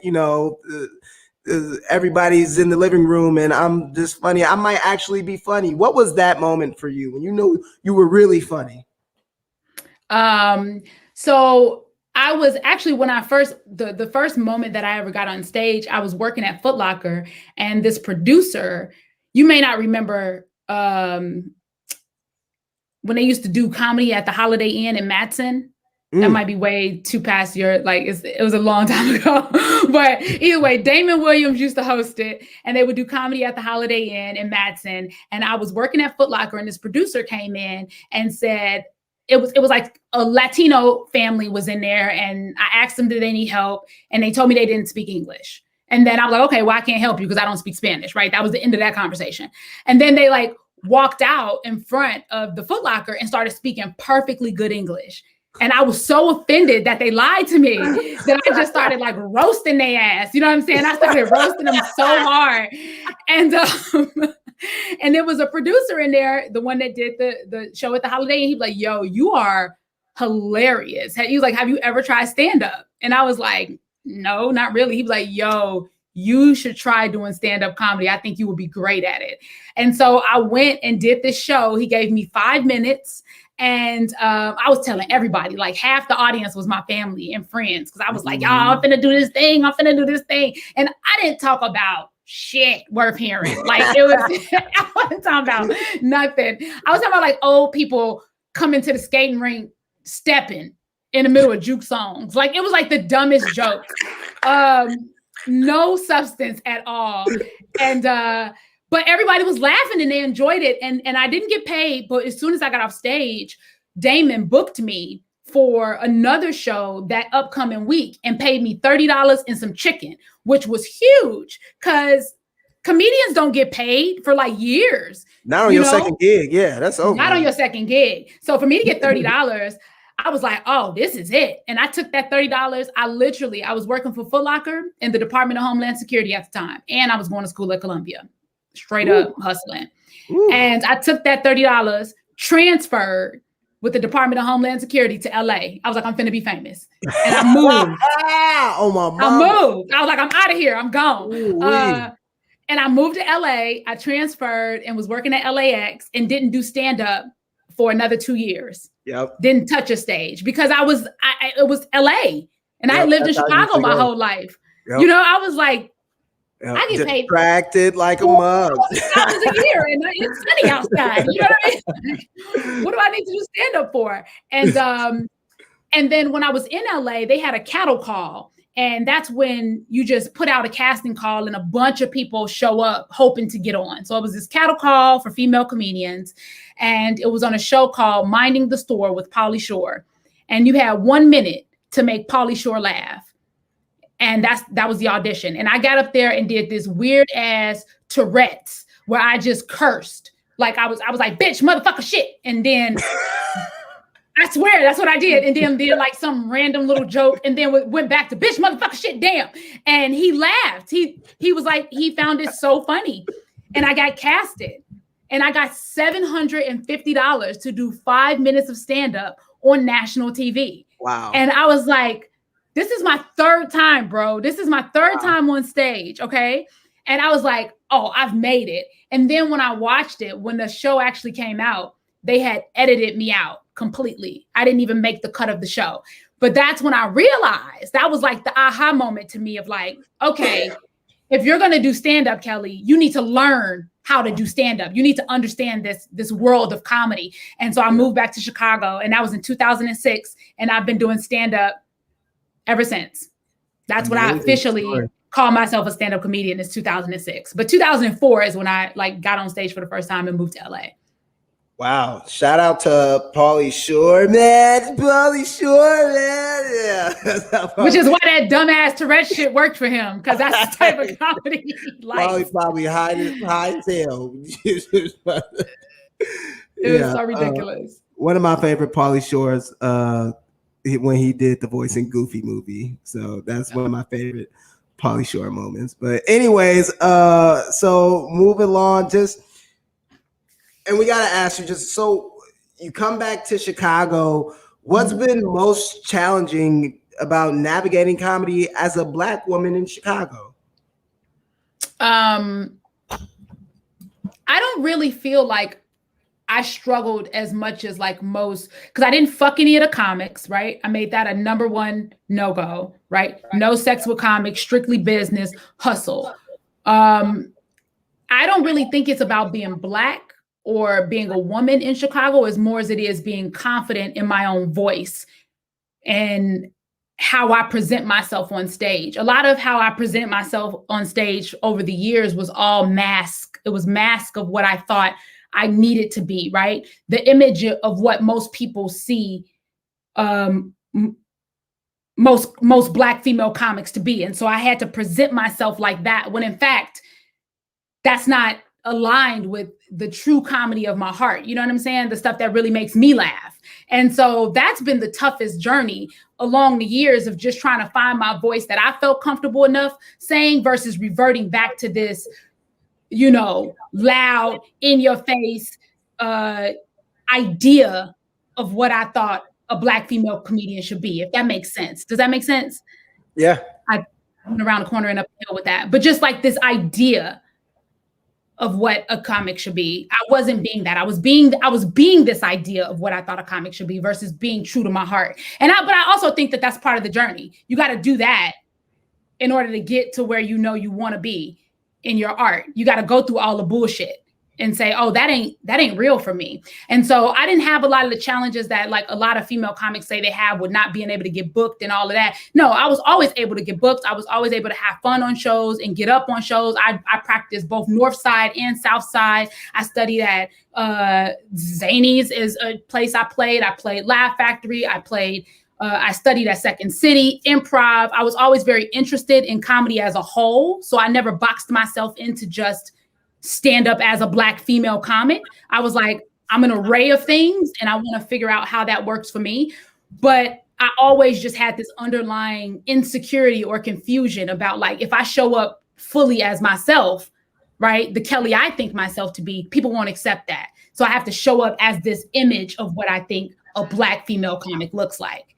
everybody's in the living room and I'm just funny. I might actually be funny. What was that moment for you when you knew you were really funny? So I was actually, when I first, the first moment that I ever got on stage, I was working at Foot Locker, and this producer, you may not remember, when they used to do comedy at the Holiday Inn in Matson. That might be way too past your, like, it was a long time ago. But either way, Damon Williams used to host it, and they would do comedy at the Holiday Inn in Matson. And I was working at Foot Locker, and this producer came in and said, it was like a Latino family was in there, and I asked them, did they need help? And they told me they didn't speak English. And then I was like, okay, well, I can't help you because I don't speak Spanish, right? That was the end of that conversation. And then they like walked out in front of the Foot Locker and started speaking perfectly good English. And I was so offended that they lied to me that I just started like roasting their ass. You know what I'm saying? I started roasting them so hard. And there was a producer in there, the one that did the show at the Holiday, and he was like, yo, you are hilarious. He was like, have you ever tried stand-up? And I was like, no, not really. He was like, yo, you should try doing stand-up comedy. I think you would be great at it. And so I went and did this show. He gave me 5 minutes. And I was telling everybody, like half the audience was my family and friends, because I was like, y'all, I'm finna do this thing. And I didn't talk about shit worth hearing. Like, it was, I wasn't talking about nothing. I was talking about like old people coming to the skating rink, stepping in the middle of juke songs. Like, it was like the dumbest joke. No substance at all. And but everybody was laughing and they enjoyed it. And I didn't get paid, but as soon as I got off stage, Damon booked me for another show that upcoming week and paid me $30 and some chicken, which was huge because comedians don't get paid for like years. Not on your second gig. Yeah, that's over. Not on your second gig. So for me to get $30, I was like, oh, this is it. And I took that $30. I was working for Foot Locker in the Department of Homeland Security at the time. And I was going to school at Columbia, straight up hustling. Ooh. And I took that $30, transferred with the Department of Homeland Security to LA. I was like, I'm finna be famous. And I moved. Oh, my mom. I moved. I was like, I'm out of here. I'm gone. And I moved to LA. I transferred and was working at LAX and didn't do stand-up for another 2 years. Yep. Didn't touch a stage because it was LA. And I lived in Chicago my whole life. Yep. You know, I was like, I get paid. Distracted like a mug. $4,000 a year and it's sunny outside. You know what I mean? What do I need to do stand-up for? And then when I was in LA, they had a cattle call. And that's when you just put out a casting call and a bunch of people show up hoping to get on. So it was this cattle call for female comedians. And it was on a show called Minding the Store with Pauly Shore. And you had 1 minute to make Pauly Shore laugh. And that was the audition. And I got up there and did this weird ass Tourette's where I just cursed. Like I was like, bitch, motherfucker, shit. And then I swear that's what I did. And then did like some random little joke and then went back to bitch, motherfucker, shit, damn. And he laughed. He was like, he found it so funny. And I got casted. And I got $750 to do 5 minutes of stand-up on national TV. Wow. And I was like, this is my third time, bro. This is my third time on stage, okay? And I was like, oh, I've made it. And then when I watched it, when the show actually came out, they had edited me out completely. I didn't even make the cut of the show. But that's when I realized, that was like the aha moment to me of like, okay, if you're going to do stand-up, Kellye, you need to learn how to do stand-up. You need to understand this world of comedy. And so I moved back to Chicago, and that was in 2006. And I've been doing stand-up ever since. That's when I officially call myself a stand-up comedian, is 2006. But 2004 is when I like got on stage for the first time and moved to LA. Wow. Shout out to Pauly Shore, man. Pauly Shore, man. Yeah. Which is why that dumbass Tourette shit worked for him, because that's the type of comedy he likes. Pauly probably high as hell. It was so ridiculous. One of my favorite Pauly Shore's when he did the voice in Goofy movie. So that's one of my favorite Pauly Shore moments. But anyways, so moving along, and we got to ask you, so you come back to Chicago, what's been most challenging about navigating comedy as a Black woman in Chicago? I don't really feel like I struggled as much as like most, because I didn't fuck any of the comics, right? I made that a #1 no-go, right? No sex with comics, strictly business, hustle. I don't really think it's about being Black or being a woman in Chicago as more as it is being confident in my own voice and how I present myself on stage. A lot of how I present myself on stage over the years was all mask. It was mask of what I thought I needed to be, right? The image of what most people see most Black female comics to be. And so I had to present myself like that, when in fact, that's not aligned with the true comedy of my heart. You know what I'm saying? The stuff that really makes me laugh. And so that's been the toughest journey along the years of just trying to find my voice that I felt comfortable enough saying versus reverting back to this, you know, loud, in your face idea of what I thought a Black female comedian should be, if that makes sense. Does that make sense? Yeah. I went around the corner and up the hill with that. But just like this idea of what a comic should be. I wasn't being that. I was being this idea of what I thought a comic should be versus being true to my heart. But I also think that that's part of the journey. You got to do that in order to get to where you know you want to be in your art. You got to go through all the bullshit and say, oh, that ain't real for me. And so I didn't have a lot of the challenges that like a lot of female comics say they have with not being able to get booked and all of that. No, I was always able to get booked. I was always able to have fun on shows and get up on shows. I practiced both North Side and South Side. I studied at Zanies is a place I played. I played Laugh Factory. I studied at Second City, improv. I was always very interested in comedy as a whole. So I never boxed myself into just stand up as a Black female comic. I was like, I'm an array of things and I want to figure out how that works for me. But I always just had this underlying insecurity or confusion about like, if I show up fully as myself, right, the Kellye I think myself to be, people won't accept that. So I have to show up as this image of what I think a Black female comic looks like.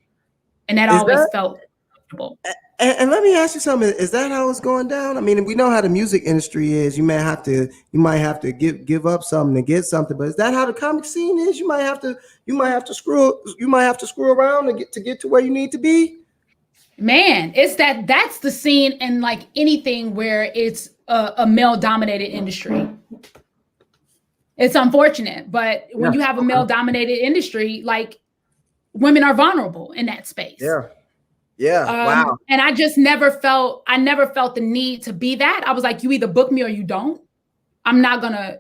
And that always felt comfortable. And let me ask you something. Is that how it's going down? I mean, we know how the music industry is. You might have to give up something to get something. But is that how the comic scene is? You might have to screw around to get to where you need to be. Man, that's the scene in like anything where it's a male dominated industry. It's unfortunate, but when you have a male dominated industry, like women are vulnerable in that space. Yeah. Wow. And I just never felt the need to be that. I was like, you either book me or you don't. I'm not gonna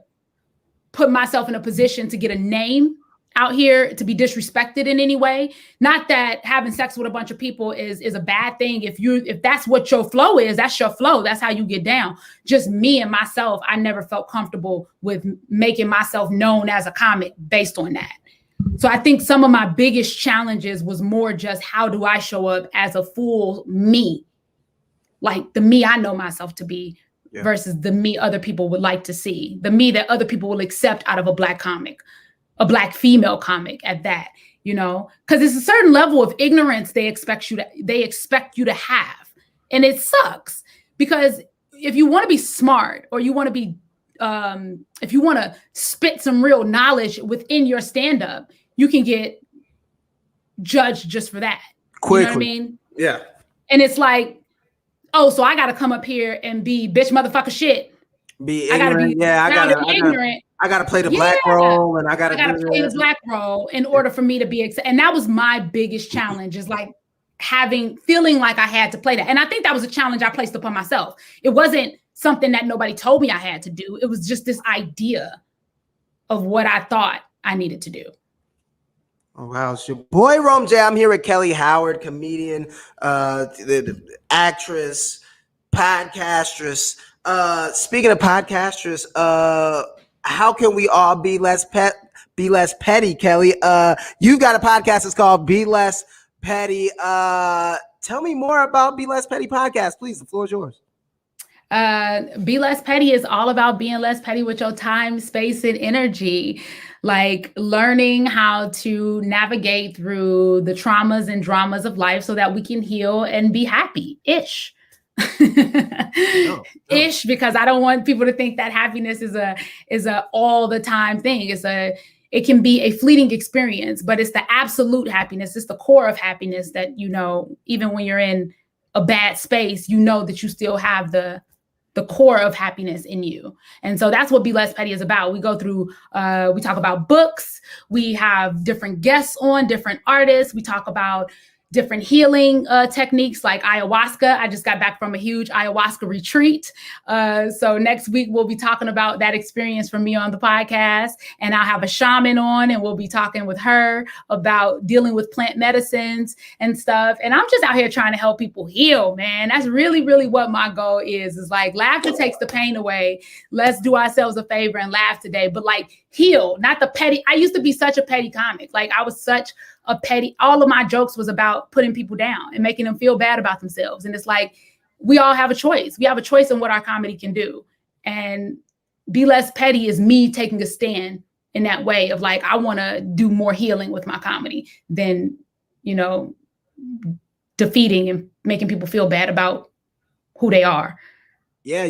put myself in a position to get a name out here to be disrespected in any way. Not that having sex with a bunch of people is a bad thing. If that's what your flow is, that's your flow. That's how you get down. Just me and myself, I never felt comfortable with making myself known as a comic based on that. So I think some of my biggest challenges was more just how do I show up as a full me, like the me I know myself to be versus the me other people would like to see, the me that other people will accept out of a Black comic, a Black female comic at that, because it's a certain level of ignorance they expect you to have. And it sucks because if you want to be smart or you want to be if you want to spit some real knowledge within your stand-up, you can get judged just for that. Quickly. You know what I mean? Yeah. And it's like, oh, so I got to come up here and be bitch motherfucker shit. Be ignorant. I gotta play the Black role, and I gotta play the Black role in order for me to be and that was my biggest challenge, is like feeling like I had to play that. And I think that was a challenge I placed upon myself. It wasn't something that nobody told me I had to do. It was just this idea of what I thought I needed to do. Oh, wow. It's your boy, Rome J. I'm here with Kellye Howard, comedian, the actress, podcastress. Speaking of podcastress, how can we all be less petty, Kellye? You've got a podcast that's called Be Less Petty. Tell me more about Be Less Petty podcast, please. The floor is yours. Be Less Petty is all about being less petty with your time, space, and energy. Like learning how to navigate through the traumas and dramas of life so that we can heal and be happy-ish. Ish, because I don't want people to think that happiness is a all the time thing. It can be a fleeting experience, but it's the absolute happiness. It's the core of happiness that, even when you're in a bad space, that you still have the core of happiness in you. And so that's what Be Less Petty is about. We go through, we talk about books. We have different guests on, different artists. We talk about different healing techniques like ayahuasca. I just got back from a huge ayahuasca retreat. So next week we'll be talking about that experience from me on the podcast, and I'll have a shaman on and we'll be talking with her about dealing with plant medicines and stuff. And I'm just out here trying to help people heal, man. That's really, really what my goal is like laughter takes the pain away. Let's do ourselves a favor and laugh today, but like heal, not the petty. I used to be such a petty comic. Like I was such a petty, all of my jokes was about putting people down and making them feel bad about themselves. And it's like, we all have a choice. We have a choice in what our comedy can do. And Be Less Petty is me taking a stand in that way of like, I want to do more healing with my comedy than, defeating and making people feel bad about who they are. Yeah,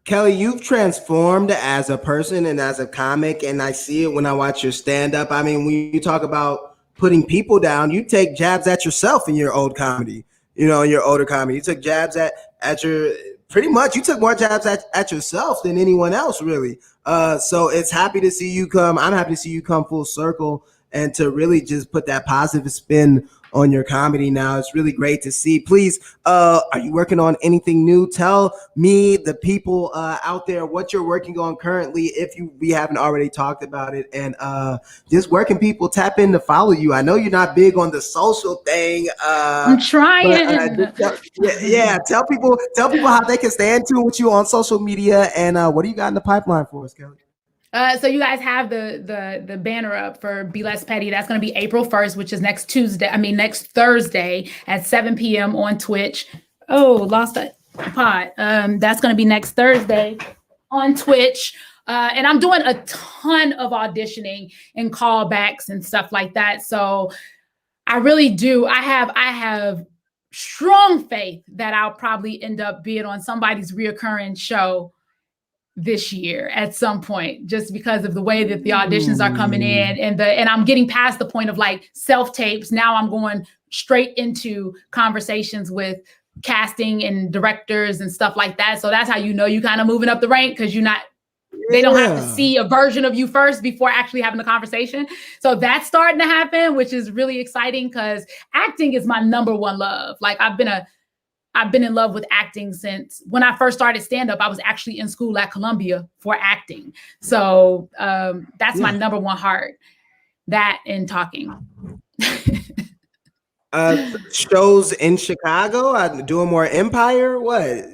Kellye, you've transformed as a person and as a comic, and I see it when I watch your stand-up. I mean, when you talk about putting people down, you take jabs at yourself in your old comedy, your older comedy. You took jabs at your pretty much you took more jabs at yourself than anyone else, really. So it's happy to see you come. I'm happy to see you come full circle and to really just put that positive spin on your comedy now. It's really great to see. Please, are you working on anything new? Tell me, the people out there, what you're working on currently, if we haven't already talked about it, and just where can people tap in to follow you? I know you're not big on the social thing. I'm trying. But, tell people how they can stay in tune with you on social media, and what do you got in the pipeline for us, Kellye? So you guys have the banner up for Be Less Petty. That's going to be April 1st, which is next Thursday at 7 p.m. on Twitch. Oh, lost a pot. That's going to be next Thursday on Twitch. And I'm doing a ton of auditioning and callbacks and stuff like that. So I really do. I have strong faith that I'll probably end up being on somebody's reoccurring show this year at some point, just because of the way that the auditions are coming in, and I'm getting past the point of like self-tapes. Now I'm going straight into conversations with casting and directors and stuff like that. So that's how you know you kind of moving up the rank, because they don't have to see a version of you first before actually having a conversation. So that's starting to happen, which is really exciting because acting is my number one love. Like I've been in love with acting since when I first started stand-up. I was actually in school at Columbia for acting. So that's my number one heart, that and talking. Shows in Chicago, doing more Empire, what?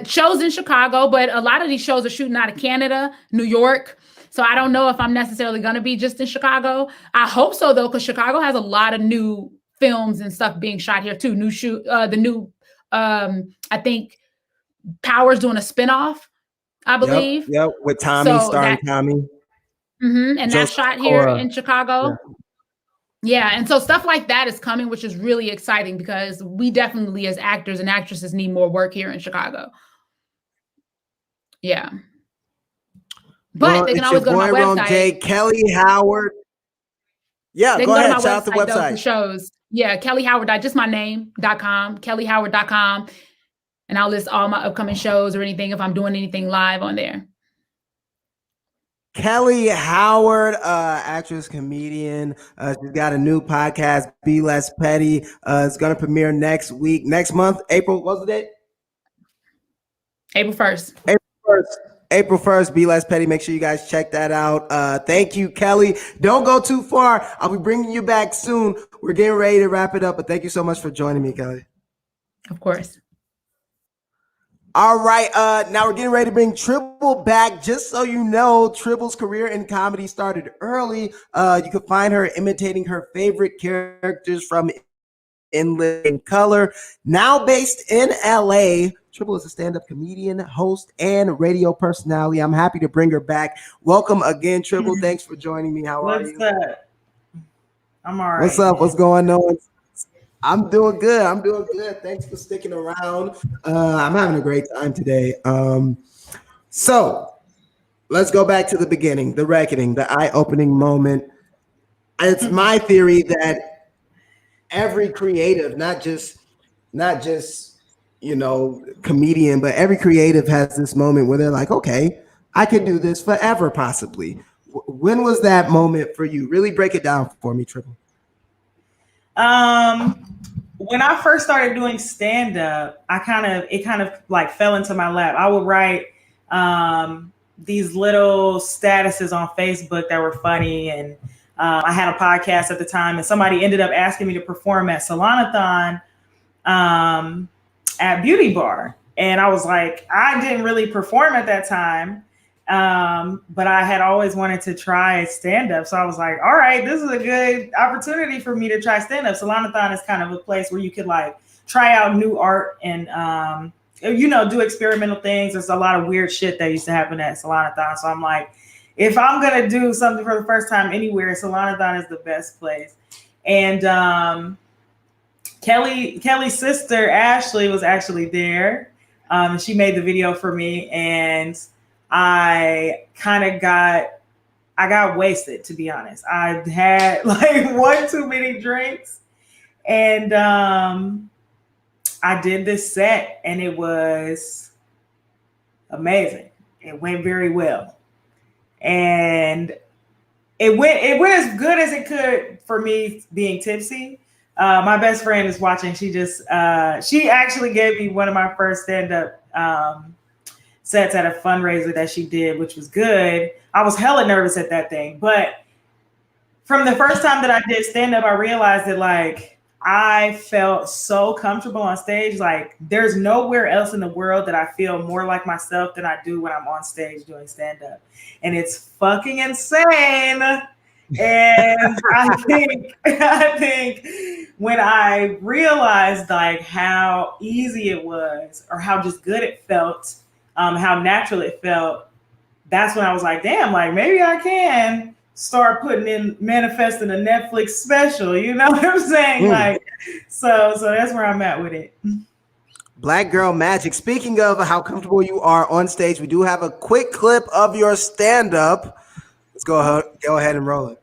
Shows in Chicago, but a lot of these shows are shooting out of Canada, New York. So I don't know if I'm necessarily going to be just in Chicago. I hope so, though, because Chicago has a lot of new films and stuff being shot here too. I think Power's doing a spinoff, I believe. Yep, with Tommy, starring Tommy. And that's shot here in Chicago. Yeah, and so stuff like that is coming, which is really exciting because we definitely, as actors and actresses, need more work here in Chicago. Yeah. But they can always go to my website. Kellye Howard. Yeah, go ahead. Shout out the website. Shows. Yeah, Kellye Howard, just my name.com, kellyhoward.com. And I'll list all my upcoming shows or anything if I'm doing anything live on there. Kellye Howard, actress, comedian. She's got a new podcast, Be Less Petty. It's going to premiere next month, April. What's the date? April 1st. April 1st, Be Less Petty. Make sure you guys check that out. Thank you, Kellye. Don't go too far. I'll be bringing you back soon. We're getting ready to wrap it up, but thank you so much for joining me, Kellye. Of course. All right, now we're getting ready to bring Tribble back. Just so you know, Tribble's career in comedy started early. You can find her imitating her favorite characters from In Living Color. Now based in LA, Tribble is a stand-up comedian, host, and radio personality. I'm happy to bring her back. Welcome again, Tribble. Thanks for joining me. How are you? What's up? I'm all right. What's up? What's going on? I'm doing good. Thanks for sticking around. I'm having a great time today. So let's go back to the beginning, the reckoning, the eye-opening moment. It's my theory that every creative, not just comedian, but every creative has this moment where they're like, okay, I could do this forever, possibly. When was that moment for you? Really break it down for me, Tribble. When I first started doing stand-up, it kind of like fell into my lap. I would write these little statuses on Facebook that were funny, and I had a podcast at the time, and somebody ended up asking me to perform at Lathan at Beauty Bar, and I was like, I didn't really perform at that time. But I had always wanted to try stand-up. So I was like, all right, this is a good opportunity for me to try stand-up. So Lathan is kind of a place where you could like try out new art and, do experimental things. There's a lot of weird shit that used to happen at Lathan. So I'm like, if I'm going to do something for the first time anywhere, Lathan is the best place. And Kelly's sister, Ashley, was actually there. She made the video for me, and I got wasted, to be honest. I had like one too many drinks, and I I did this set and it was amazing. It went very well. And it went as good as it could for me being tipsy. My best friend is watching. She actually gave me one of my first stand-up sets at a fundraiser that she did, which was good. I was hella nervous at that thing. But from the first time that I did stand-up, I realized that like I felt so comfortable on stage. Like there's nowhere else in the world that I feel more like myself than I do when I'm on stage doing stand-up. And it's fucking insane. And I think when I realized like how easy it was or how just good it felt, how natural it felt, that's when I was like, damn, like maybe I can start manifesting a Netflix special, you know what I'm saying? Like, so that's where I'm at with it. Black Girl Magic. Speaking of how comfortable you are on stage, we do have a quick clip of your stand-up. Let's go ahead and roll it.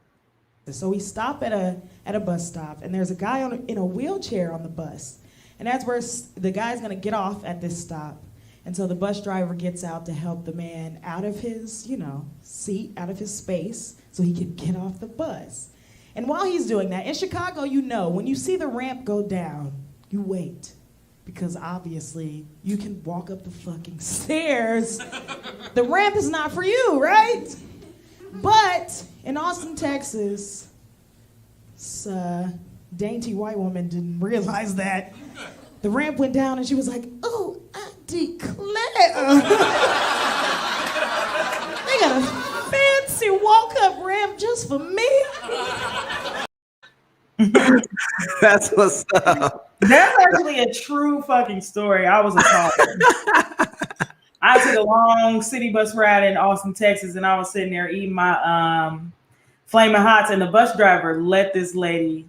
So we stop at a bus stop, and there's a guy in a wheelchair on the bus, and that's where the guy's gonna get off at this stop. And so the bus driver gets out to help the man out of his, seat, out of his space, so he can get off the bus. And while he's doing that, in Chicago, when you see the ramp go down, you wait. Because obviously, you can walk up the fucking stairs. The ramp is not for you, right? But in Austin, Texas, this dainty white woman didn't realize that. The ramp went down and she was like, oh, I declare. They got a fancy walk-up ramp just for me. That's what's up. That's actually a true fucking story. I was a I took a long city bus ride in Austin, Texas, and I was sitting there eating my Flamin' Hots, and the bus driver let this lady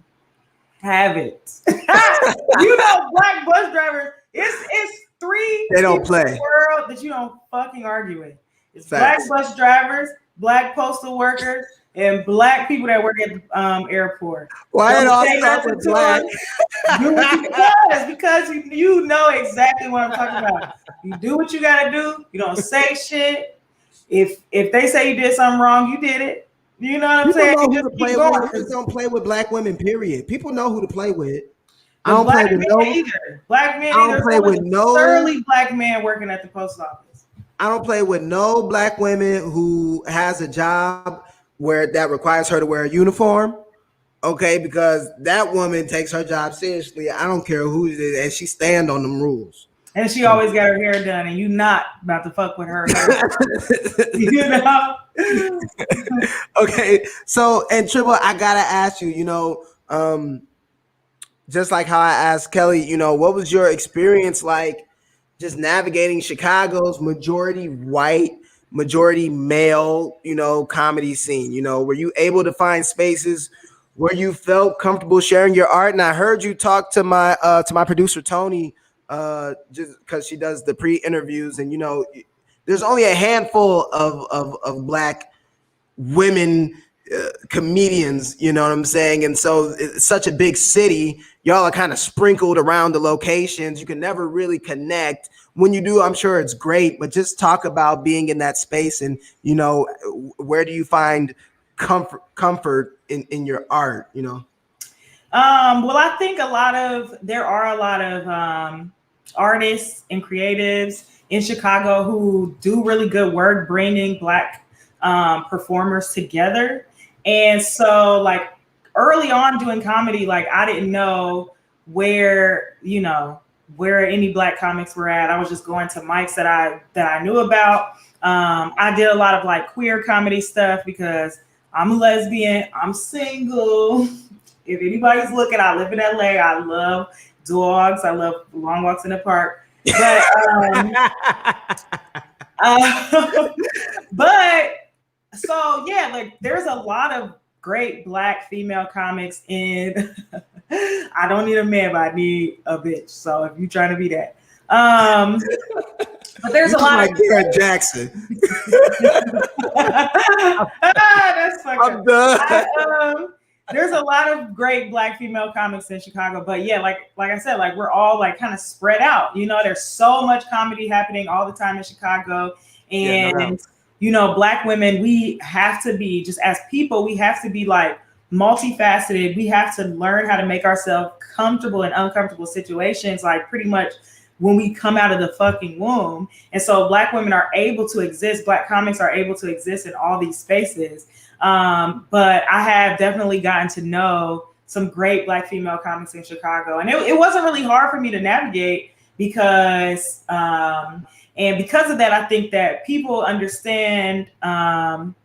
have it. Black bus drivers, it's three they don't play in the world that you don't fucking argue with. It's Facts. Black bus drivers, Black postal workers, and Black people that work at the airport. Why it all start with Black? Because you know exactly what I'm talking about. You do what you gotta do. You don't say shit. If they say you did something wrong, you did it. You know what I'm saying? Know you who to play with. Just don't play with Black women, period. People know who to play with. I don't Black play with men either. Black men I don't play with no thoroughly Black man working at the post office. I don't play with no Black women who has a job where that requires her to wear a uniform. Okay, because that woman takes her job seriously. I don't care who it is, and she stand on them rules. And she always got her hair done, and you not about to fuck with her. You know? Okay, so and Tribble, I gotta ask you, just like how I asked Kelly, what was your experience like just navigating Chicago's majority white, majority male, comedy scene? Were you able to find spaces where you felt comfortable sharing your art? And I heard you talk to my producer Tony, just because she does the pre-interviews, and there's only a handful of Black women comedians, you know what I'm saying? And so it's such a big city. Y'all are kind of sprinkled around the locations. You can never really connect. When you do, I'm sure it's great, but just talk about being in that space and, where do you find comfort in your art, Well, I think there are a lot of artists and creatives in Chicago who do really good work bringing Black performers together. And so like early on doing comedy, like I didn't know where any Black comics were at. I was just going to mics that I knew about. I did a lot of like queer comedy stuff because I'm a lesbian, I'm single. If anybody's looking, I live in LA. I love dogs. I love long walks in the park. But so yeah, like there's a lot of great Black female comics in I don't need a man, but I need a bitch. So if you're trying to be that. But there's a lot of Garrett Jackson. That's fucking I'm done. there's a lot of great Black female comics in Chicago, but yeah, like I said, like we're all like kind of spread out. You know, there's so much comedy happening all the time in Chicago, and you know, Black women, we have to be, just as people, we have to be like multifaceted. We have to learn how to make ourselves comfortable in uncomfortable situations, like pretty much when we come out of the fucking womb. And so Black women are able to exist. Black comics are able to exist in all these spaces. But I have definitely gotten to know some great Black female comics in Chicago. And it wasn't really hard for me to navigate because, and because of that, I think that people understand,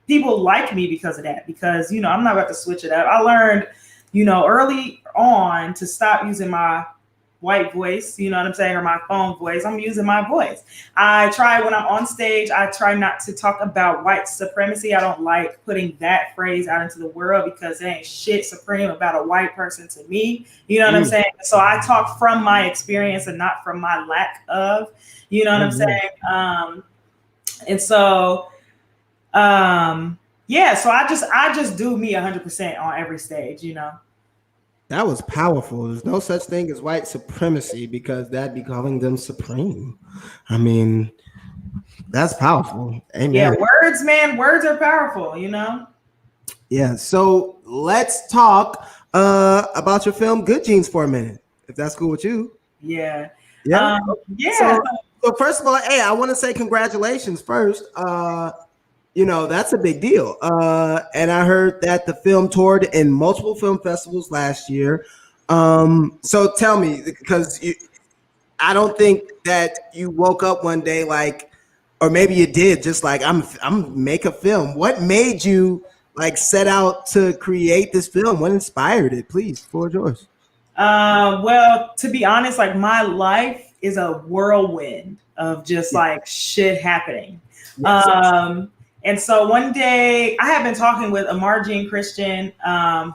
people like me because of that, because, you know, I'm not about to switch it up. I learned, you know, early on to stop using my white voice, you know what I'm saying, or my phone voice. I'm using my voice. I try when I'm on stage, I try not to talk about white supremacy. I don't like putting that phrase out into the world because there ain't shit supreme about a white person to me. You know what I'm saying? So I talk from my experience and not from my lack of, you know what I'm saying? And so, yeah, so I just do me 100% on every stage, you know? That was powerful. There's no such thing as white supremacy because that'd be calling them supreme. I mean, that's powerful. Amen. Yeah, words, man, words are powerful, you know? Yeah, so let's talk about your film Good Genes for a minute, if that's cool with you. Yeah. Yeah. Yeah. So first of all, hey, I want to say congratulations first. You know, that's a big deal. And I heard that the film toured in multiple film festivals last year. So tell me, because I don't think that you woke up one day like, or maybe you did, just like I'm make a film. What made you like set out to create this film? What inspired it? Please, floor is yours. Well, to be honest, like my life is a whirlwind of just like shit happening. Yes. And so one day I have been talking with Omar Christian,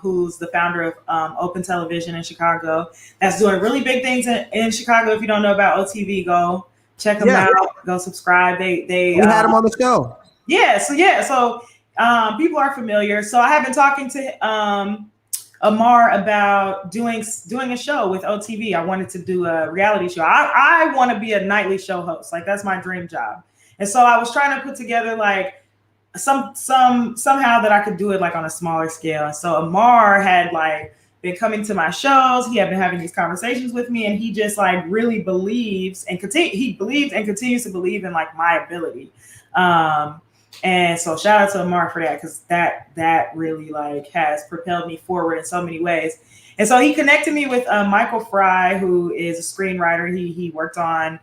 who's the founder of Open Television in Chicago. That's doing really big things in Chicago. If you don't know about OTV, go check them out. Go subscribe. We had them on the show. So people are familiar. So I have been talking to Omar about doing a show with OTV. I wanted to do a reality show. I want to be a nightly show host. Like that's my dream job. And so I was trying to put together like somehow that I could do it like on a smaller scale. So Omar had like been coming to my shows. He had been having these conversations with me, and he just like really believes and continues to believe in like my ability. And so shout out to Omar for that, because that really like has propelled me forward in so many ways. And so he connected me with Michael Fry, who is a screenwriter. He worked on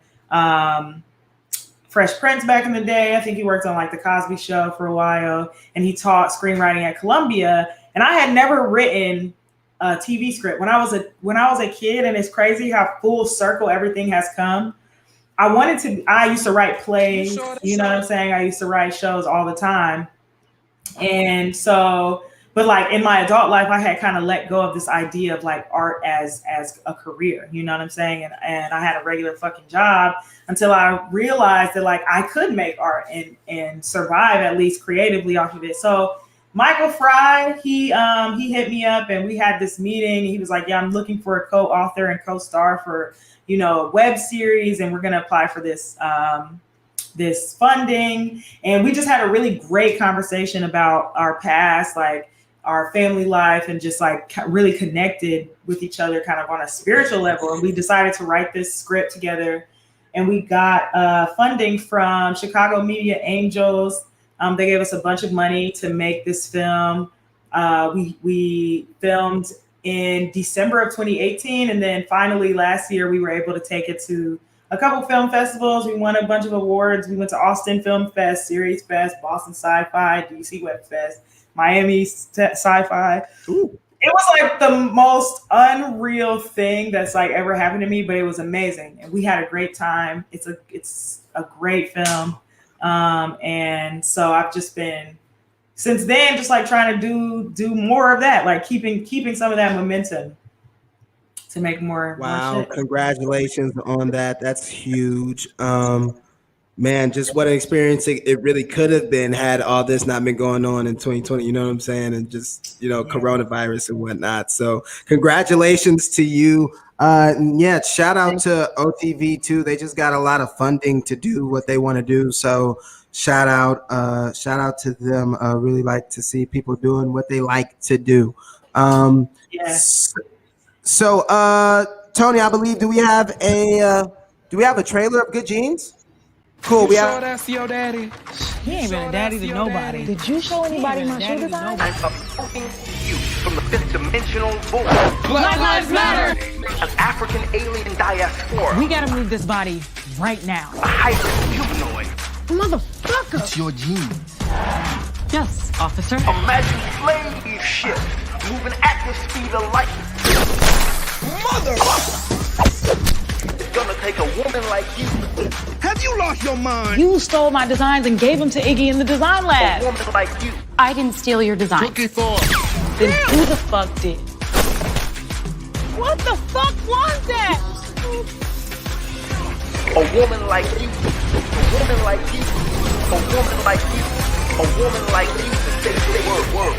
Fresh Prince back in the day. I think he worked on like The Cosby Show for a while, and he taught screenwriting at Columbia. And I had never written a TV script when I was a kid, and it's crazy how full circle everything has come. I used to write plays, you know what I'm saying? I used to write shows all the time. And so, but like in my adult life, I had kind of let go of this idea of like art as a career, you know what I'm saying? And I had a regular fucking job until I realized that like I could make art and survive at least creatively off of it. So Michael Fry, he hit me up and we had this meeting. He was like, yeah, I'm looking for a co-author and co-star for, you know, a web series, and we're going to apply for this this funding. And we just had a really great conversation about our past, like our family life, and just like really connected with each other kind of on a spiritual level. And we decided to write this script together, and we got funding from Chicago Media Angels. They gave us a bunch of money to make this film. We filmed in December of 2018. And then finally last year, we were able to take it to a couple film festivals. We won a bunch of awards. We went to Austin Film Fest, Series Fest, Boston Sci-Fi, DC Web Fest, Miami Sci-Fi. Ooh. It was like the most unreal thing that's like ever happened to me, but it was amazing. And we had a great time. It's a great film. And so I've just been, since then, just like trying to do more of that, like keeping some of that momentum to make more. Wow, more shit. Congratulations on that. That's huge. Man, just what an experience it really could have been had all this not been going on in 2020, you know what I'm saying? And just, coronavirus and whatnot. So congratulations to you. Shout out to OTV too. They just got a lot of funding to do what they want to do. So shout out to them. Really like to see people doing what they like to do. So Tony, I believe, do we have a trailer of Good Genes? Cool. We have. That's your daddy. He ain't been a daddy to nobody. Did you show anybody my shoe design? I'm upholding you from the fifth dimensional void. Black Lives Matter. An African alien diaspora. We gotta move this body right now. A hyper-humanoid. Motherfucker. It's your genes. Yes, officer. A magic slave ship moving at the speed of light. Motherfucker! It's gonna take a woman like you. Have you lost your mind? You stole my designs and gave them to Iggy in the design A lab. woman like you. I didn't steal your design. Cookie for. Then who the fuck did? What the fuck was that? A woman like you. A woman like you. A woman like you. A woman like you to say the word.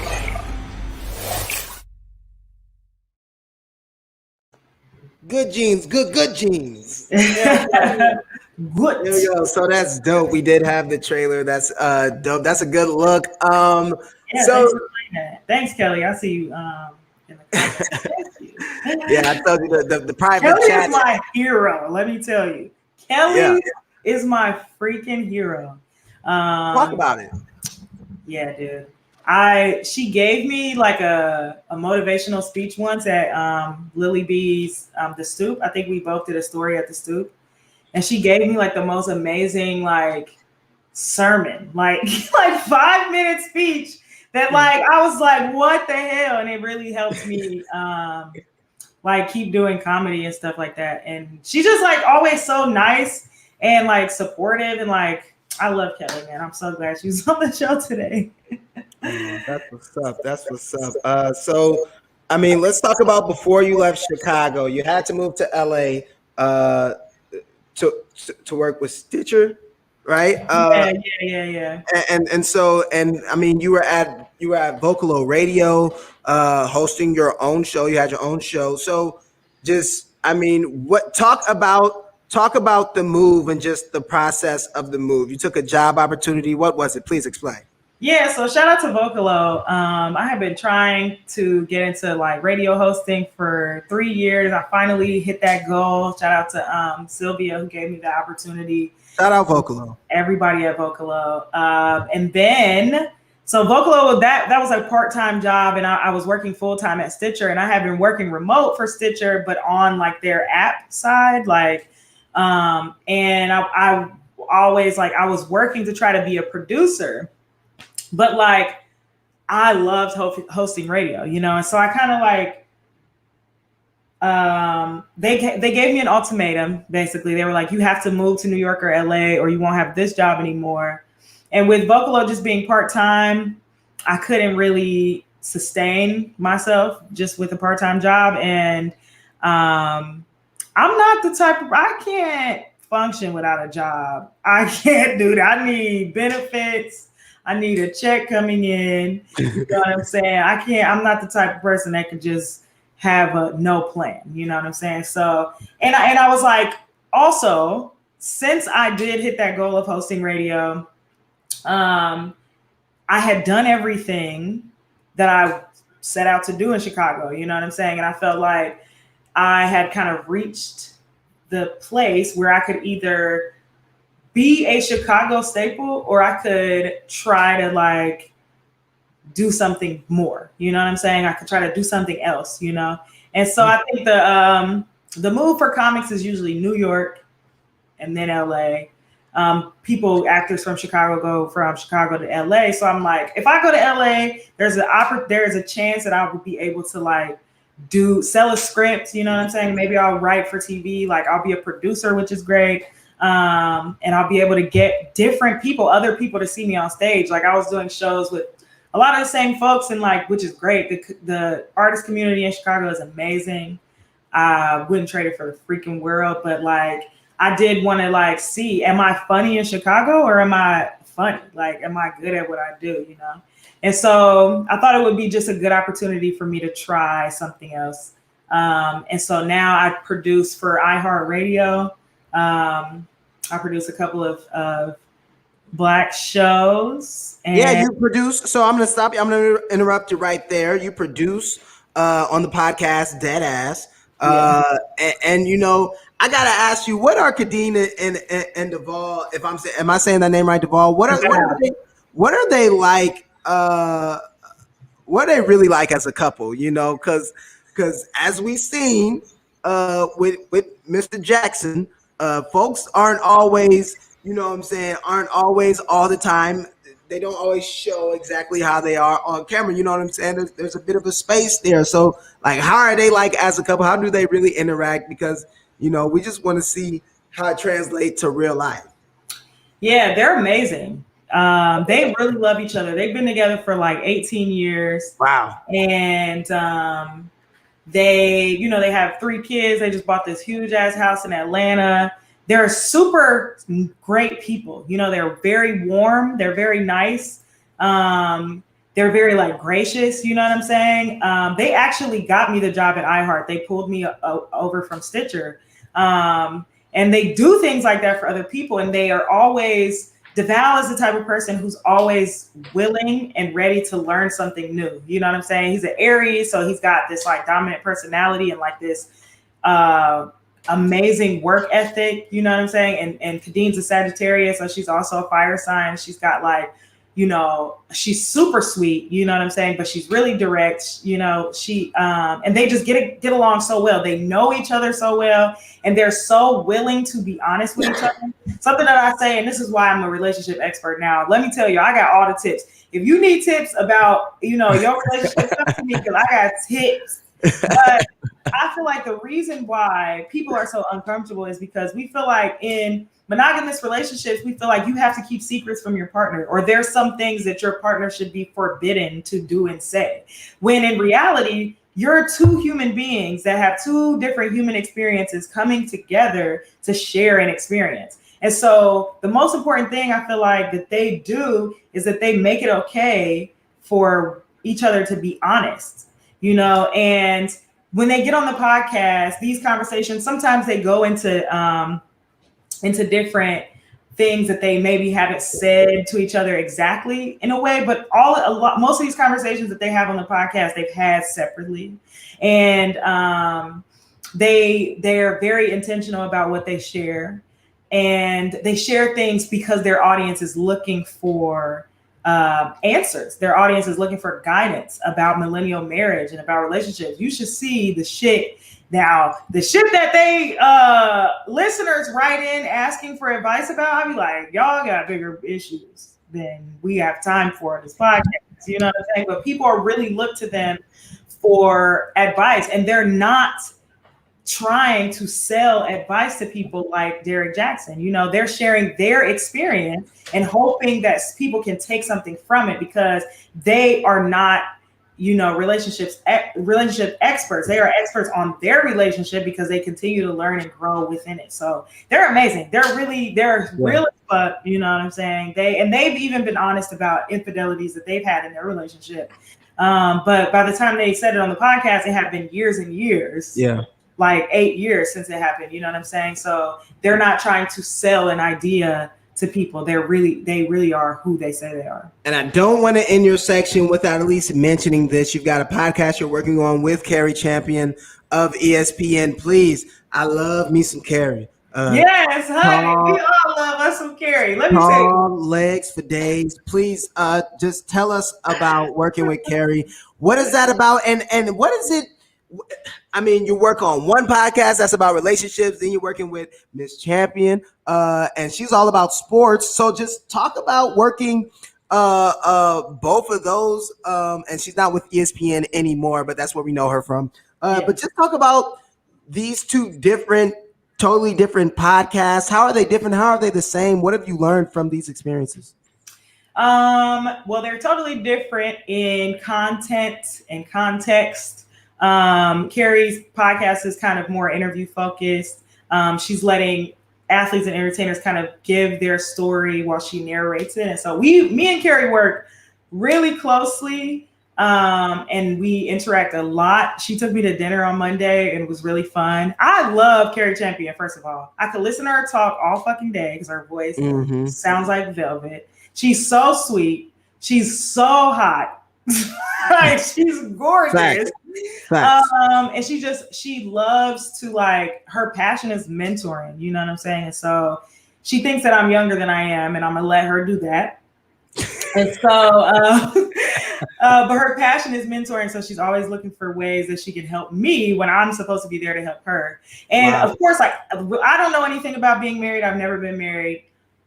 Good genes, good genes. Good. Yo, so that's dope. We did have the trailer. That's dope. That's a good look. Yeah, thanks for playing that. Thanks, Kelly. I see you in the comments. Thank you. Yeah, I told you the private Kelly chat. is my hero. Let me tell you, Kelly is my freaking hero. Talk about it. Yeah, dude. She gave me like a motivational speech once at Lily B's The Stoop. I think we both did a story at The Stoop. And she gave me like the most amazing like sermon, like 5-minute speech that like I was like, what the hell? And it really helped me like keep doing comedy and stuff like that. And she's just like always so nice and like supportive, and like I love Kelly, man. I'm so glad she was on the show today. That's what's up. That's what's up. So I mean, let's talk about before you left Chicago. You had to move to LA to work with Stitcher, right? Yeah. And so I mean, you were at Vocalo Radio, hosting your own show. You had your own show. So just, I mean, talk about the move and just the process of the move. You took a job opportunity. What was it? Please explain. Yeah, so shout out to Vocalo. I have been trying to get into like radio hosting for 3 years. I finally hit that goal. Shout out to Sylvia, who gave me the opportunity. Shout out Vocalo. Everybody at Vocalo. And then, so Vocalo, that was a part-time job, and I was working full-time at Stitcher, and I have been working remote for Stitcher, but on like their app side, like, and I always like, I was working to try to be a producer. But like, I loved hosting radio, and so I kind of like, they gave me an ultimatum. Basically, they were like, you have to move to New York or LA, or you won't have this job anymore. And with Vocalo just being part-time, I couldn't really sustain myself just with a part-time job. And I'm not the type of, I can't function without a job. I can't do that. I need benefits. I need a check coming in. You know what I'm saying? I'm not the type of person that could just have a no plan. You know what I'm saying? So, and I was like, also, since I did hit that goal of hosting radio, I had done everything that I set out to do in Chicago. You know what I'm saying? And I felt like I had kind of reached the place where I could either be a Chicago staple, or I could try to like do something more. You know what I'm saying? I could try to do something else, And so I think the move for comics is usually New York and then LA. Actors from Chicago go from Chicago to LA. So I'm like, if I go to LA, there's a chance that I would be able to like sell a script. You know what I'm saying? Maybe I'll write for TV. Like I'll be a producer, which is great. And I'll be able to get other people to see me on stage. Like I was doing shows with a lot of the same folks, and like, which is great. The artist community in Chicago is amazing. I wouldn't trade it for the freaking world, but like, I did want to like see, am I funny in Chicago or am I funny? Like, am I good at what I do, you know? And so I thought it would be just a good opportunity for me to try something else. And so now I produce for iHeartRadio. I produce a couple of Black shows. And yeah, you produce. So I'm going to stop you. I'm going to interrupt you right there. You produce on the podcast Deadass. And you know, I gotta ask you, what are Kadena and Duvall? If am I saying that name right, Duvall? What are they like? What are they really like as a couple? You know, because as we've seen with Mr. Jackson, folks aren't always, you know what I'm saying, aren't always all the time. They don't always show exactly how they are on camera. You know what I'm saying? There's a bit of a space there. So, like, how are they like as a couple? How do they really interact? Because, you know, we just want to see how it translates to real life. Yeah, they're amazing. They really love each other. They've been together for like 18 years. Wow. And they have 3 kids. They just bought this huge ass house in Atlanta. They're super great people. You know, they're very warm. They're very nice. They're very like gracious. You know what I'm saying? They actually got me the job at iHeart. They pulled me over from Stitcher. And they do things like that for other people. And they are always, DeVal is the type of person who's always willing and ready to learn something new. You know what I'm saying? He's an Aries. So he's got this like dominant personality and like this, amazing work ethic, you know what I'm saying? And Kadine's a Sagittarius, so she's also a fire sign. She's got like, you know, she's super sweet, you know what I'm saying? But she's really direct, you know, and they just get along so well. They know each other so well, and they're so willing to be honest with each other. Something that I say, and this is why I'm a relationship expert now. Let me tell you, I got all the tips. If you need tips about, you know, your relationship, come to me, because I got tips. But I feel like the reason why people are so uncomfortable is because we feel like in monogamous relationships, we feel like you have to keep secrets from your partner, or there's some things that your partner should be forbidden to do and say. When in reality, you're 2 human beings that have 2 different human experiences coming together to share an experience. And so the most important thing I feel like that they do is that they make it okay for each other to be honest. You know, and when they get on the podcast, these conversations, sometimes they go into different things that they maybe haven't said to each other exactly in a way, but most of these conversations that they have on the podcast, they've had separately. And they're very intentional about what they share. And they share things because their audience is looking for answers. Their audience is looking for guidance about millennial marriage and about relationships. You should see the shit now, the shit that they listeners write in asking for advice about. I be like, y'all got bigger issues than we have time for in this podcast. You know what I'm saying? But people are really look to them for advice, and they're not trying to sell advice to people like Derrick Jackson. You know, they're sharing their experience and hoping that people can take something from it, because they are not, you know, relationship experts. They are experts on their relationship because they continue to learn and grow within it. So they're amazing. They're real as fuck, you know what I'm saying? They've even been honest about infidelities that they've had in their relationship. But by the time they said it on the podcast, it had been years and years. Yeah. Like 8 years since it happened, you know what I'm saying? So they're not trying to sell an idea to people. They really are who they say they are. And I don't want to end your section without at least mentioning this. You've got a podcast you're working on with Carrie Champion of ESPN. Please, I love me some Carrie. Yes, honey, we all love us some Carrie. Let me say, legs for days. Please, just tell us about working with Carrie. What is that about? And what is it? I mean, you work on one podcast that's about relationships, then you're working with Miss Champion, and she's all about sports. So just talk about working both of those. And she's not with ESPN anymore, but that's where we know her from. But just talk about these 2 totally different podcasts. How are they different? How are they the same? What have you learned from these experiences? Well, they're totally different in content and context. Carrie's podcast is kind of more interview focused. She's letting athletes and entertainers kind of give their story while she narrates it. And so me and Carrie work really closely, and we interact a lot. She took me to dinner on Monday and it was really fun. I love Carrie Champion, first of all. I could listen to her talk all fucking day because her voice sounds like velvet. She's so sweet. She's so hot. Like, she's gorgeous. Facts. And she loves to, like, her passion is mentoring, you know what I'm saying? And so she thinks that I'm younger than I am, and I'm gonna let her do that. And so, but her passion is mentoring. So she's always looking for ways that she can help me when I'm supposed to be there to help her. And of course, like, I don't know anything about being married. I've never been married.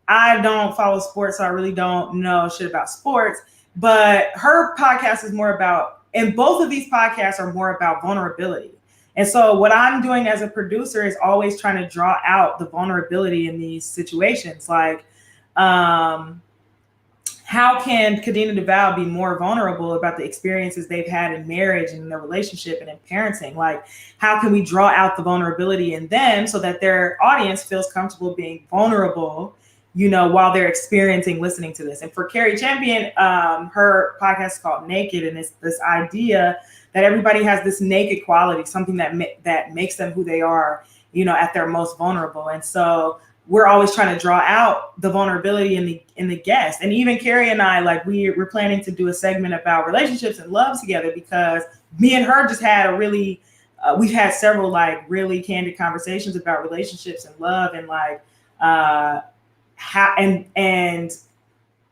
I don't follow sports, so I really don't know shit about sports. But her podcast is more about, and both of these podcasts are more about vulnerability. And so what I'm doing as a producer is always trying to draw out the vulnerability in these situations. Like, how can Kadena DeVal be more vulnerable about the experiences they've had in marriage and in their relationship and in parenting? Like, how can we draw out the vulnerability in them so that their audience feels comfortable being vulnerable, you know, while they're experiencing listening to this? And for Carrie Champion, her podcast is called Naked, and it's this idea that everybody has this naked quality, something that makes them who they are, you know, at their most vulnerable. And so we're always trying to draw out the vulnerability in the guest. And even Carrie and I, like, we're planning to do a segment about relationships and love together, because me and her just had we've had several, like, really candid conversations about relationships and love, and like how and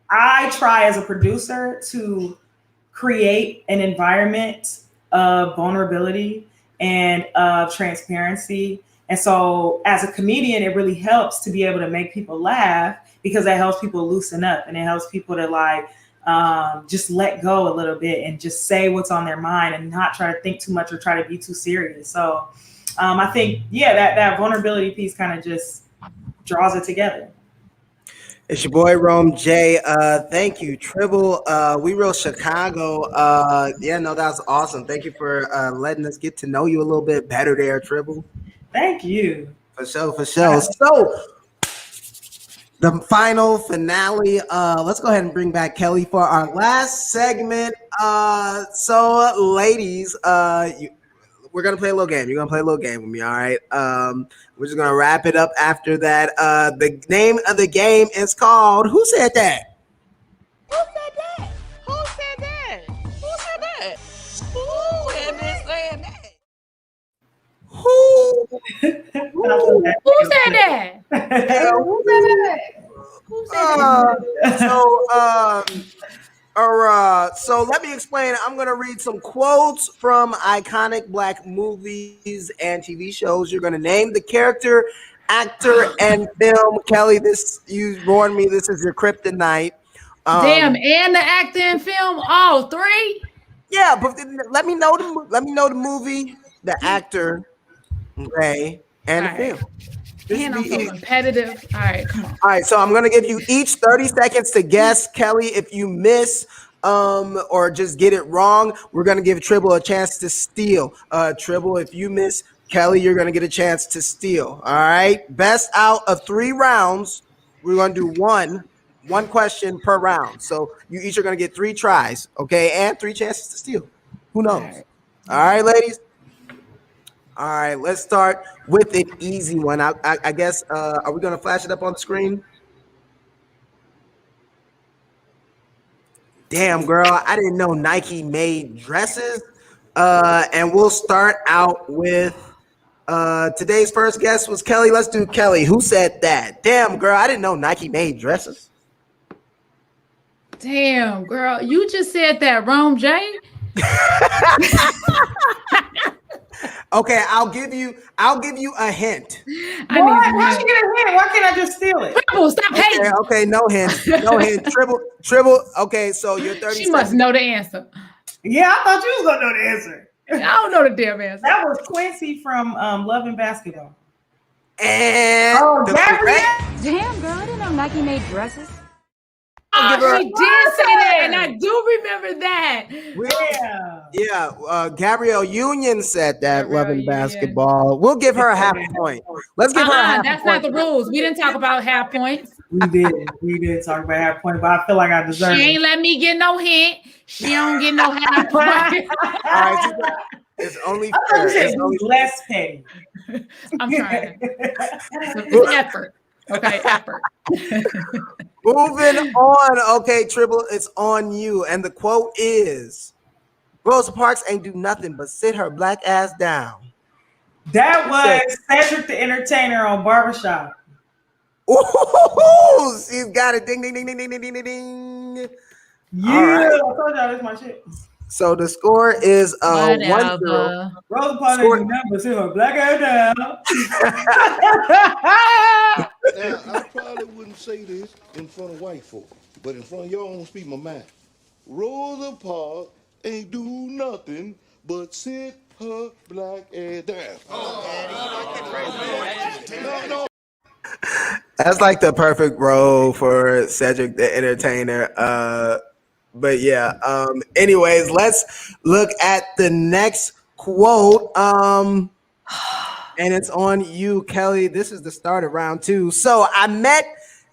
I try as a producer to create an environment of vulnerability and of transparency. And so as a comedian, it really helps to be able to make people laugh, because that helps people loosen up, and it helps people to, like, just let go a little bit and just say what's on their mind and not try to think too much or try to be too serious. So I think, that vulnerability piece kind of just draws it together. It's your boy Rome J. Thank you, Tribble. We Real Chicago. That was awesome. Thank you for letting us get to know you a little bit better there, Tribble. Thank you. For sure. So the final finale. Let's go ahead and bring back Kellye for our last segment. So ladies, we're gonna play a little game. You're gonna play a little game with me, all right? We're just gonna wrap it up after that. The name of the game is called Who Said That? Who said that? Who said that? Who said that? Who am I saying that? Who Who said that? Who said that? So let me explain. I'm going to read some quotes from iconic Black movies and TV shows. You're going to name the character, actor, and film. Kellye, you warned me this is your kryptonite. Damn, and the actor and film, all three? Yeah, but let me know the movie, the actor, okay, and the film. Man, I'm so competitive. All right, come on. All right, so I'm going to give you each 30 seconds to guess. Kellye, if you miss or just get it wrong, we're going to give Tribble a chance to steal. Tribble, if you miss, Kellye, you're going to get a chance to steal. All right? Best out of 3 rounds, we're going to do one question per round. So you each are going to get 3 tries, okay, and 3 chances to steal. Who knows? All right, ladies? All right, let's start with an easy one. I guess, are we going to flash it up on the screen? Damn, girl, I didn't know Nike made dresses. And we'll start out with today's first guest was Kellye. Let's do Kellye. Who said that? Damn, girl, I didn't know Nike made dresses. Damn, girl, you just said that, Rome J. Okay, I'll give you a hint. Why should get a hint? Why can't I just steal it? Tribble, stop hating. Okay, no hint. No hint. Tribble. Okay, so you're 30 She seconds. must know the answer. Yeah, I thought you was gonna know the answer. I don't know the damn answer. That was Quincy from Love and Basketball. And Gabrielle. Damn, girl, I didn't know Nike made dresses. Oh, she did say that, and I do remember that. Yeah. Gabrielle Union said that, Gabrielle loving Union. basketball. We'll give her a half point. Let's give her a half That's point. not the rules. We didn't talk about half points. We did talk about half point, but I feel like I deserve She it. ain't let me get no hint. She don't get no half point. All right, it's only fair. It's only less petty. I'm trying. It's effort. Okay, effort. Moving on. Okay, Tribble, it's on you. And the quote is, Rosa Parks ain't do nothing but sit her black ass down. That was Cedric the Entertainer on Barbershop. Ooh, she's got it. Ding, ding, ding, ding, ding, ding, ding, ding, ding. Yeah, right. I told y'all that's my shit. So the score is 1-0. Rosa Parks ain't do nothing but sit her black ass down. Now, I probably wouldn't say this in front of white folk, but in front of y'all, I'm gonna speak my mind. Rosa Parks ain't do nothing but sit her black ass down. No. That's like the perfect role for Cedric the Entertainer. But yeah. Anyways, let's look at the next quote. And it's on you, Kelly. This is the start of round 2. So I met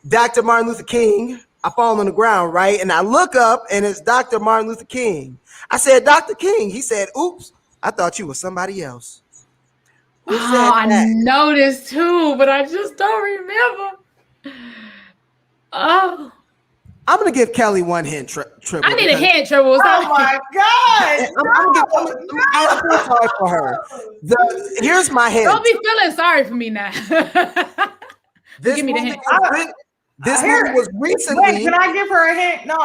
Dr. Martin Luther King. I fall on the ground, right? And I look up and it's Dr. Martin Luther King. I said, Dr. King. He said, oops, I thought you was somebody else. I noticed too, but I just don't remember. Oh. I'm gonna give Kelly one hint, Tribble. I need a hint, Tribble. Oh my God! I feel sorry for her. Here's my hint. Don't be feeling sorry for me now. Give me the hint. This movie was recently. Wait, can I give her a hint? No.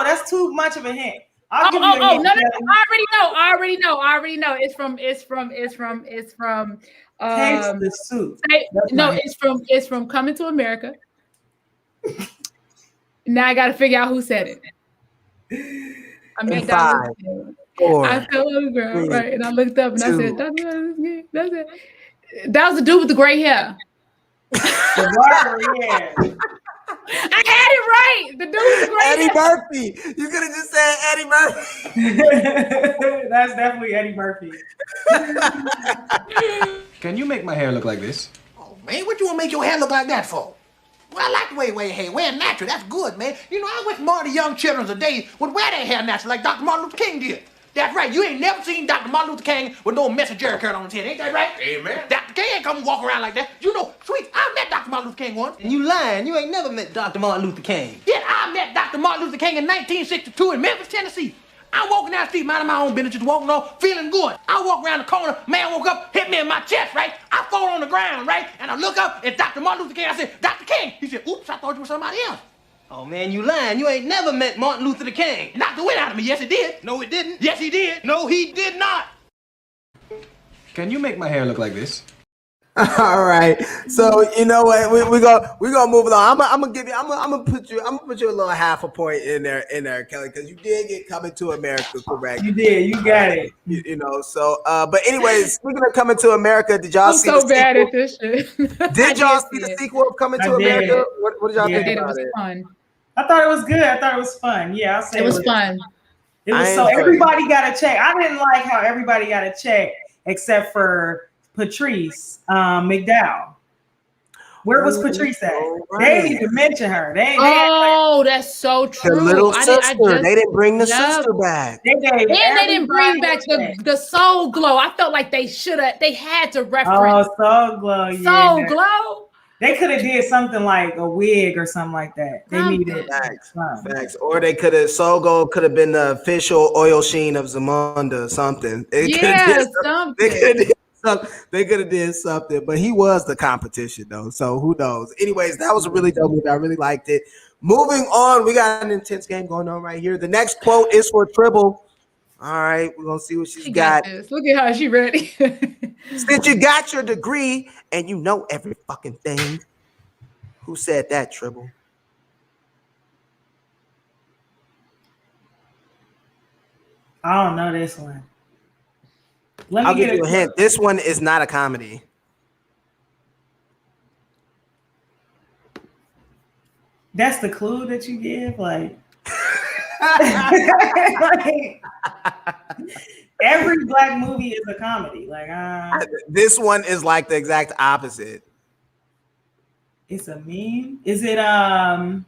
That's too much of a hint. I'll give you a hint. No. I already know. It's from. Taste the Suit. It's from Coming to America. Now I got to figure out who said it. I met that. I fell on the ground, right? And I looked up and I said, that's it. That was the dude with the gray hair. The barber, yeah. I had it right. The dude with the gray hair. Eddie Murphy. You could have just said Eddie Murphy. That's definitely Eddie Murphy. Can you make my hair look like this? Oh, man, what you want to make your hair look like that for? Well, I like the way your hair wear natural. That's good, man. You know, I wish more of the young children today would wear their hair natural like Dr. Martin Luther King did. That's right. You ain't never seen Dr. Martin Luther King with no mess of Jerry curl on his head. Ain't that right? Amen. Dr. King ain't come walk around like that. You know, sweet, I met Dr. Martin Luther King once. And you lying. You ain't never met Dr. Martin Luther King. Yeah, I met Dr. Martin Luther King in 1962 in Memphis, Tennessee. I'm walking down the street, minding my own business, just walking on, feeling good. I walk around the corner, man woke up, hit me in my chest, right? I fall on the ground, right? And I look up, it's Dr. Martin Luther King. I said, Dr. King. He said, oops, I thought you were somebody else. Oh, man, you lying. You ain't never met Martin Luther King. Knocked the wind out of me. Yes, he did. No, it didn't. Yes, he did. No, he did not. Can you make my hair look like this? All right. So you know what? We're gonna move along. I'm gonna put you a little half a point in there, Kelly, because you did get Coming to America correct. You did. You got it. You know. So, but anyways, speaking of Coming to America, did y'all see? I'm so bad at this shit. Did y'all see the sequel of Coming to America? What did y'all think about it? Fun. I thought it was good. I thought it was fun. Yeah, I'll say it was fun. It was so everybody got a check. I didn't like how everybody got a check except for Patrice McDowell. Where was Patrice at? Right. They didn't even mention her. That's so true. The little sister. They didn't bring the sister back. They didn't bring back the Soul Glow. I felt like they had to reference. Oh, Soul Glow. Soul Glow. They could have did something like a wig or something like that. They needed facts. Or they could have Soul could have been the official oil sheen of Zamunda or something. They could have did something, but he was the competition though. So who knows? Anyways, that was a really dope movie. I really liked it. Moving on, we got an intense game going on right here. The next quote is for Tribble. All right, we're gonna see what she's got. Look at how she ready. Since you got your degree and you know every fucking thing, who said that, Tribble? I don't know this one. I'll give you a hint. This one is not a comedy. That's the clue that you give, like. Every black movie is a comedy. Like this one is like the exact opposite. It's a meme. Is it I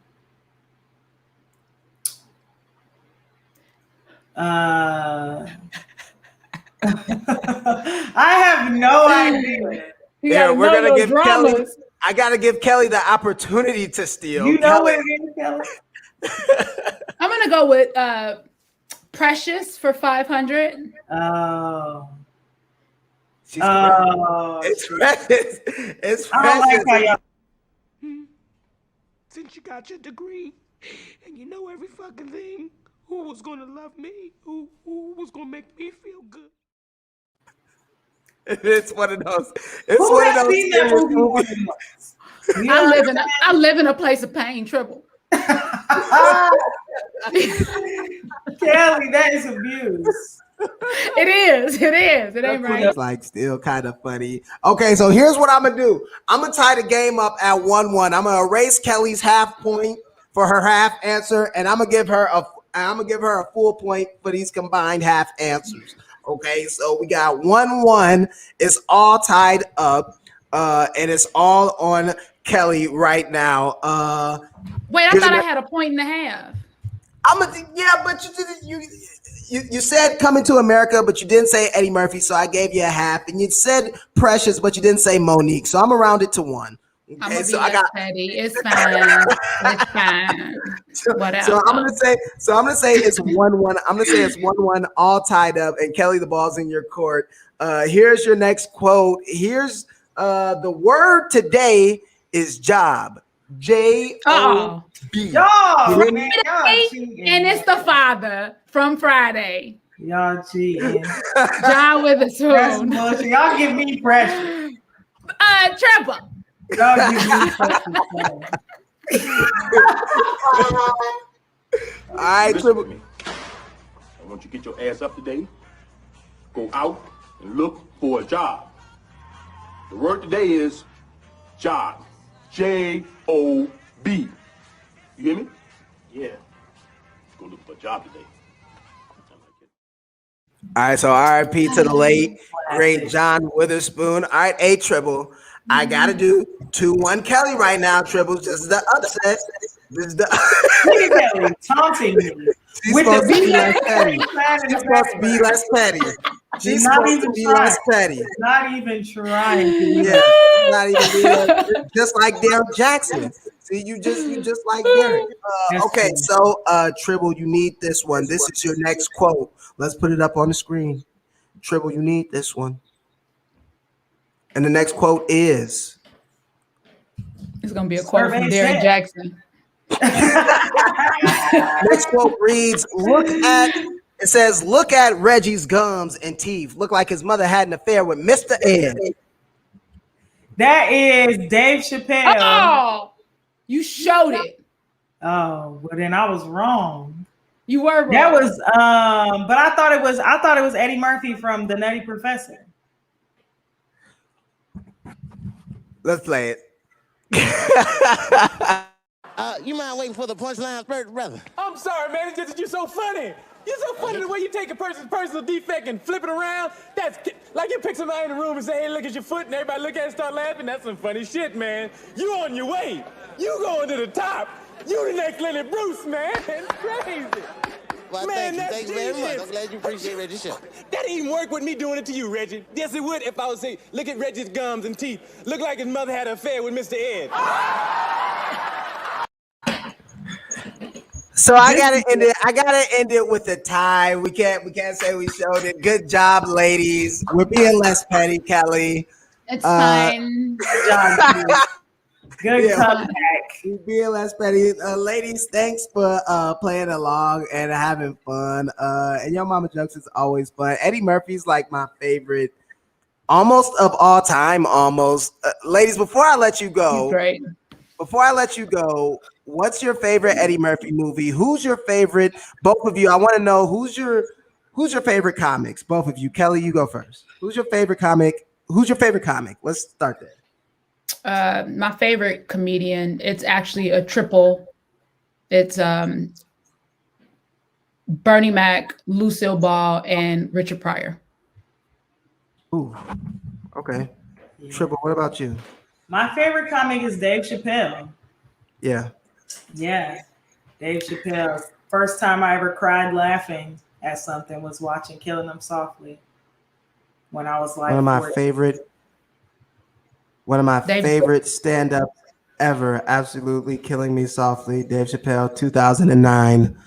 have no idea. Yeah, we're gonna give Kellye. I gotta give Kellye the opportunity to steal. You know what it is, Kellye? I'm gonna go with Precious for 500. Oh. It's Precious. It's Precious. I don't like how y'all. Since you got your degree and you know every fucking thing, who was gonna love me? Who was gonna make me feel good? It's one of those. It's one of those. I live in a place of pain, Tribble. Kellye, that is abuse. It is. It ain't right. It's like still kind of funny. Okay, so here's what I'm gonna do. I'm gonna tie the game up at 1-1. I'm gonna erase Kellye's half point for her half answer, and I'm gonna give her a full point for these combined half answers. Okay, so we got 1-1. It's all tied up, and it's all on Kellye right now. Wait, I thought I had a point and a half. But you said Coming to America, but you didn't say Eddie Murphy, so I gave you a half. And you said Precious, but you didn't say Monique, so I'm gonna round it to 1. Okay, so I got petty. It's fine. It's fine. Whatever. So I'm gonna say it's 1-1. I'm gonna say it's 1-1, all tied up, and Kellye, the ball's in your court. Here's your next quote. Here's the word today is job. J-O-B. And it's the father from Friday. Y'all cheating. John Witherspoon. That's bullshit. Y'all give me pressure. Tribble. Y'all give me pressure. All right, Tribble. I want you to get your ass up today. Go out and look for a job. The word today is job. J-O-B. You hear me? Yeah. Go look for a job today. All right, so RIP to the late, great John Witherspoon. All right, Tribble. I gotta do 2-1 Kellye right now, Tribble. This is the upset. This is the Kellye taunting me. She's supposed to be less petty. She's supposed to be less petty. She's supposed to be less petty. Not even trying to. Yeah, not even just like Derek Jackson. See, you just like Derek. Okay, so Tribble, you need this one. This is your next quote. Let's put it up on the screen. Tribble, you need this one. And the next quote is. It's gonna be a quote from Derek Jackson. Next quote reads, look at Reggie's gums and teeth. Look like his mother had an affair with Mr. Ed. That is Dave Chappelle. Oh, you showed it. Oh, well then I was wrong. You were wrong. That was but I thought it was Eddie Murphy from The Nutty Professor. Let's play it. You mind waiting for the punchline first, brother? I'm sorry, man. It's just that you're so funny. You're so funny the way you take a person's personal defect and flip it around. That's like you pick somebody in the room and say, hey, look at your foot, and everybody look at it and start laughing. That's some funny shit, man. You on your way. You going to the top. You the next Lenny Bruce, man. It's crazy. Well, man, thank you very much. I'm glad you appreciate Reggie's show. That didn't even work with me doing it to you, Reggie. Yes, it would if I would say, look at Reggie's gums and teeth. Look like his mother had an affair with Mr. Ed. So I gotta end it with a tie. We can't say we showed it. Good job, ladies. We're being less petty, Kellye. It's fine. Good comeback. We're being less petty. Ladies, thanks for playing along and having fun. And Your Mama Jokes is always fun. Eddie Murphy's like my favorite, almost of all time, almost. Ladies, before I let you go, great. Before I let you go, what's your favorite Eddie Murphy movie? Who's your favorite? Both of you, I want to know who's your favorite comics? Both of you. Kellye, you go first. Who's your favorite comic? Who's your favorite comic? Let's start there. My favorite comedian, it's actually a triple. It's Bernie Mac, Lucille Ball, and Richard Pryor. Ooh, okay. Tribble, what about you? My favorite comic is Dave Chappelle. Yeah. Yeah, Dave Chappelle. First time I ever cried laughing at something was watching Killing Them Softly when I was like one of my 14. favorite stand-ups ever. Absolutely Killing Me Softly. Dave Chappelle, 2009.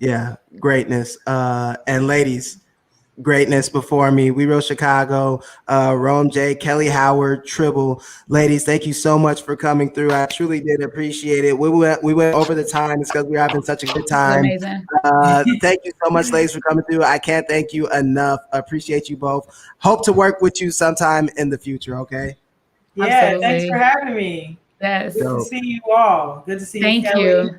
Yeah, greatness. And ladies, greatness before me. We Real Chicago, Rome J, Kellye Howard, Tribble. Ladies, thank you so much for coming through. I truly did appreciate it. We went over the time. It's because we're having such a good time. Amazing. Thank you so much, ladies, for coming through. I can't thank you enough. Appreciate you both. Hope to work with you sometime in the future, okay? Yeah, Absolutely. thanks for having me. Yes. Good to see you all. Good to see Thank you, Kellye. you.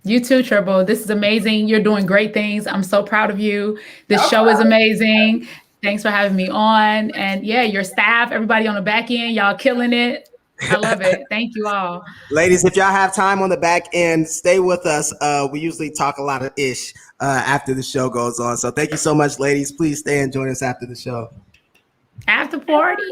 You too, Tribble. This is amazing. You're doing great things. I'm so proud of you. This show is amazing. Thanks for having me on. And yeah, your staff, everybody on the back end, y'all killing it. I love it. Thank you all. Ladies, if y'all have time on the back end, stay with us. We usually talk a lot of ish after the show goes on. So thank you so much, ladies. Please stay and join us after the show. After party.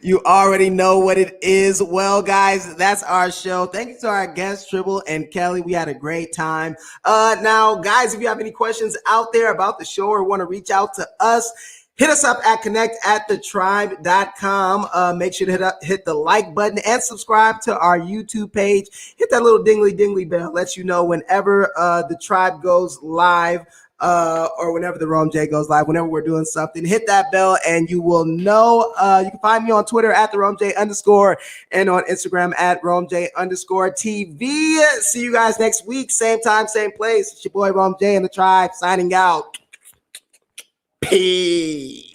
You already know what it is. Well, guys, that's our show. Thank you to our guests, Tribble and Kellye. We had a great time. Now, guys, if you have any questions out there about the show or want to reach out to us, hit us up at connect@thetribe.com. Make sure to hit the like button and subscribe to our YouTube page. Hit that little dingly bell. Lets you know whenever the Tribe goes live. Or whenever the Rome J goes live, whenever we're doing something, hit that bell and you will know. You can find me on Twitter at the RomeJ_ and on Instagram at RomeJ_TV. See you guys next week. Same time, same place. It's your boy Rome J and the Tribe signing out. Peace.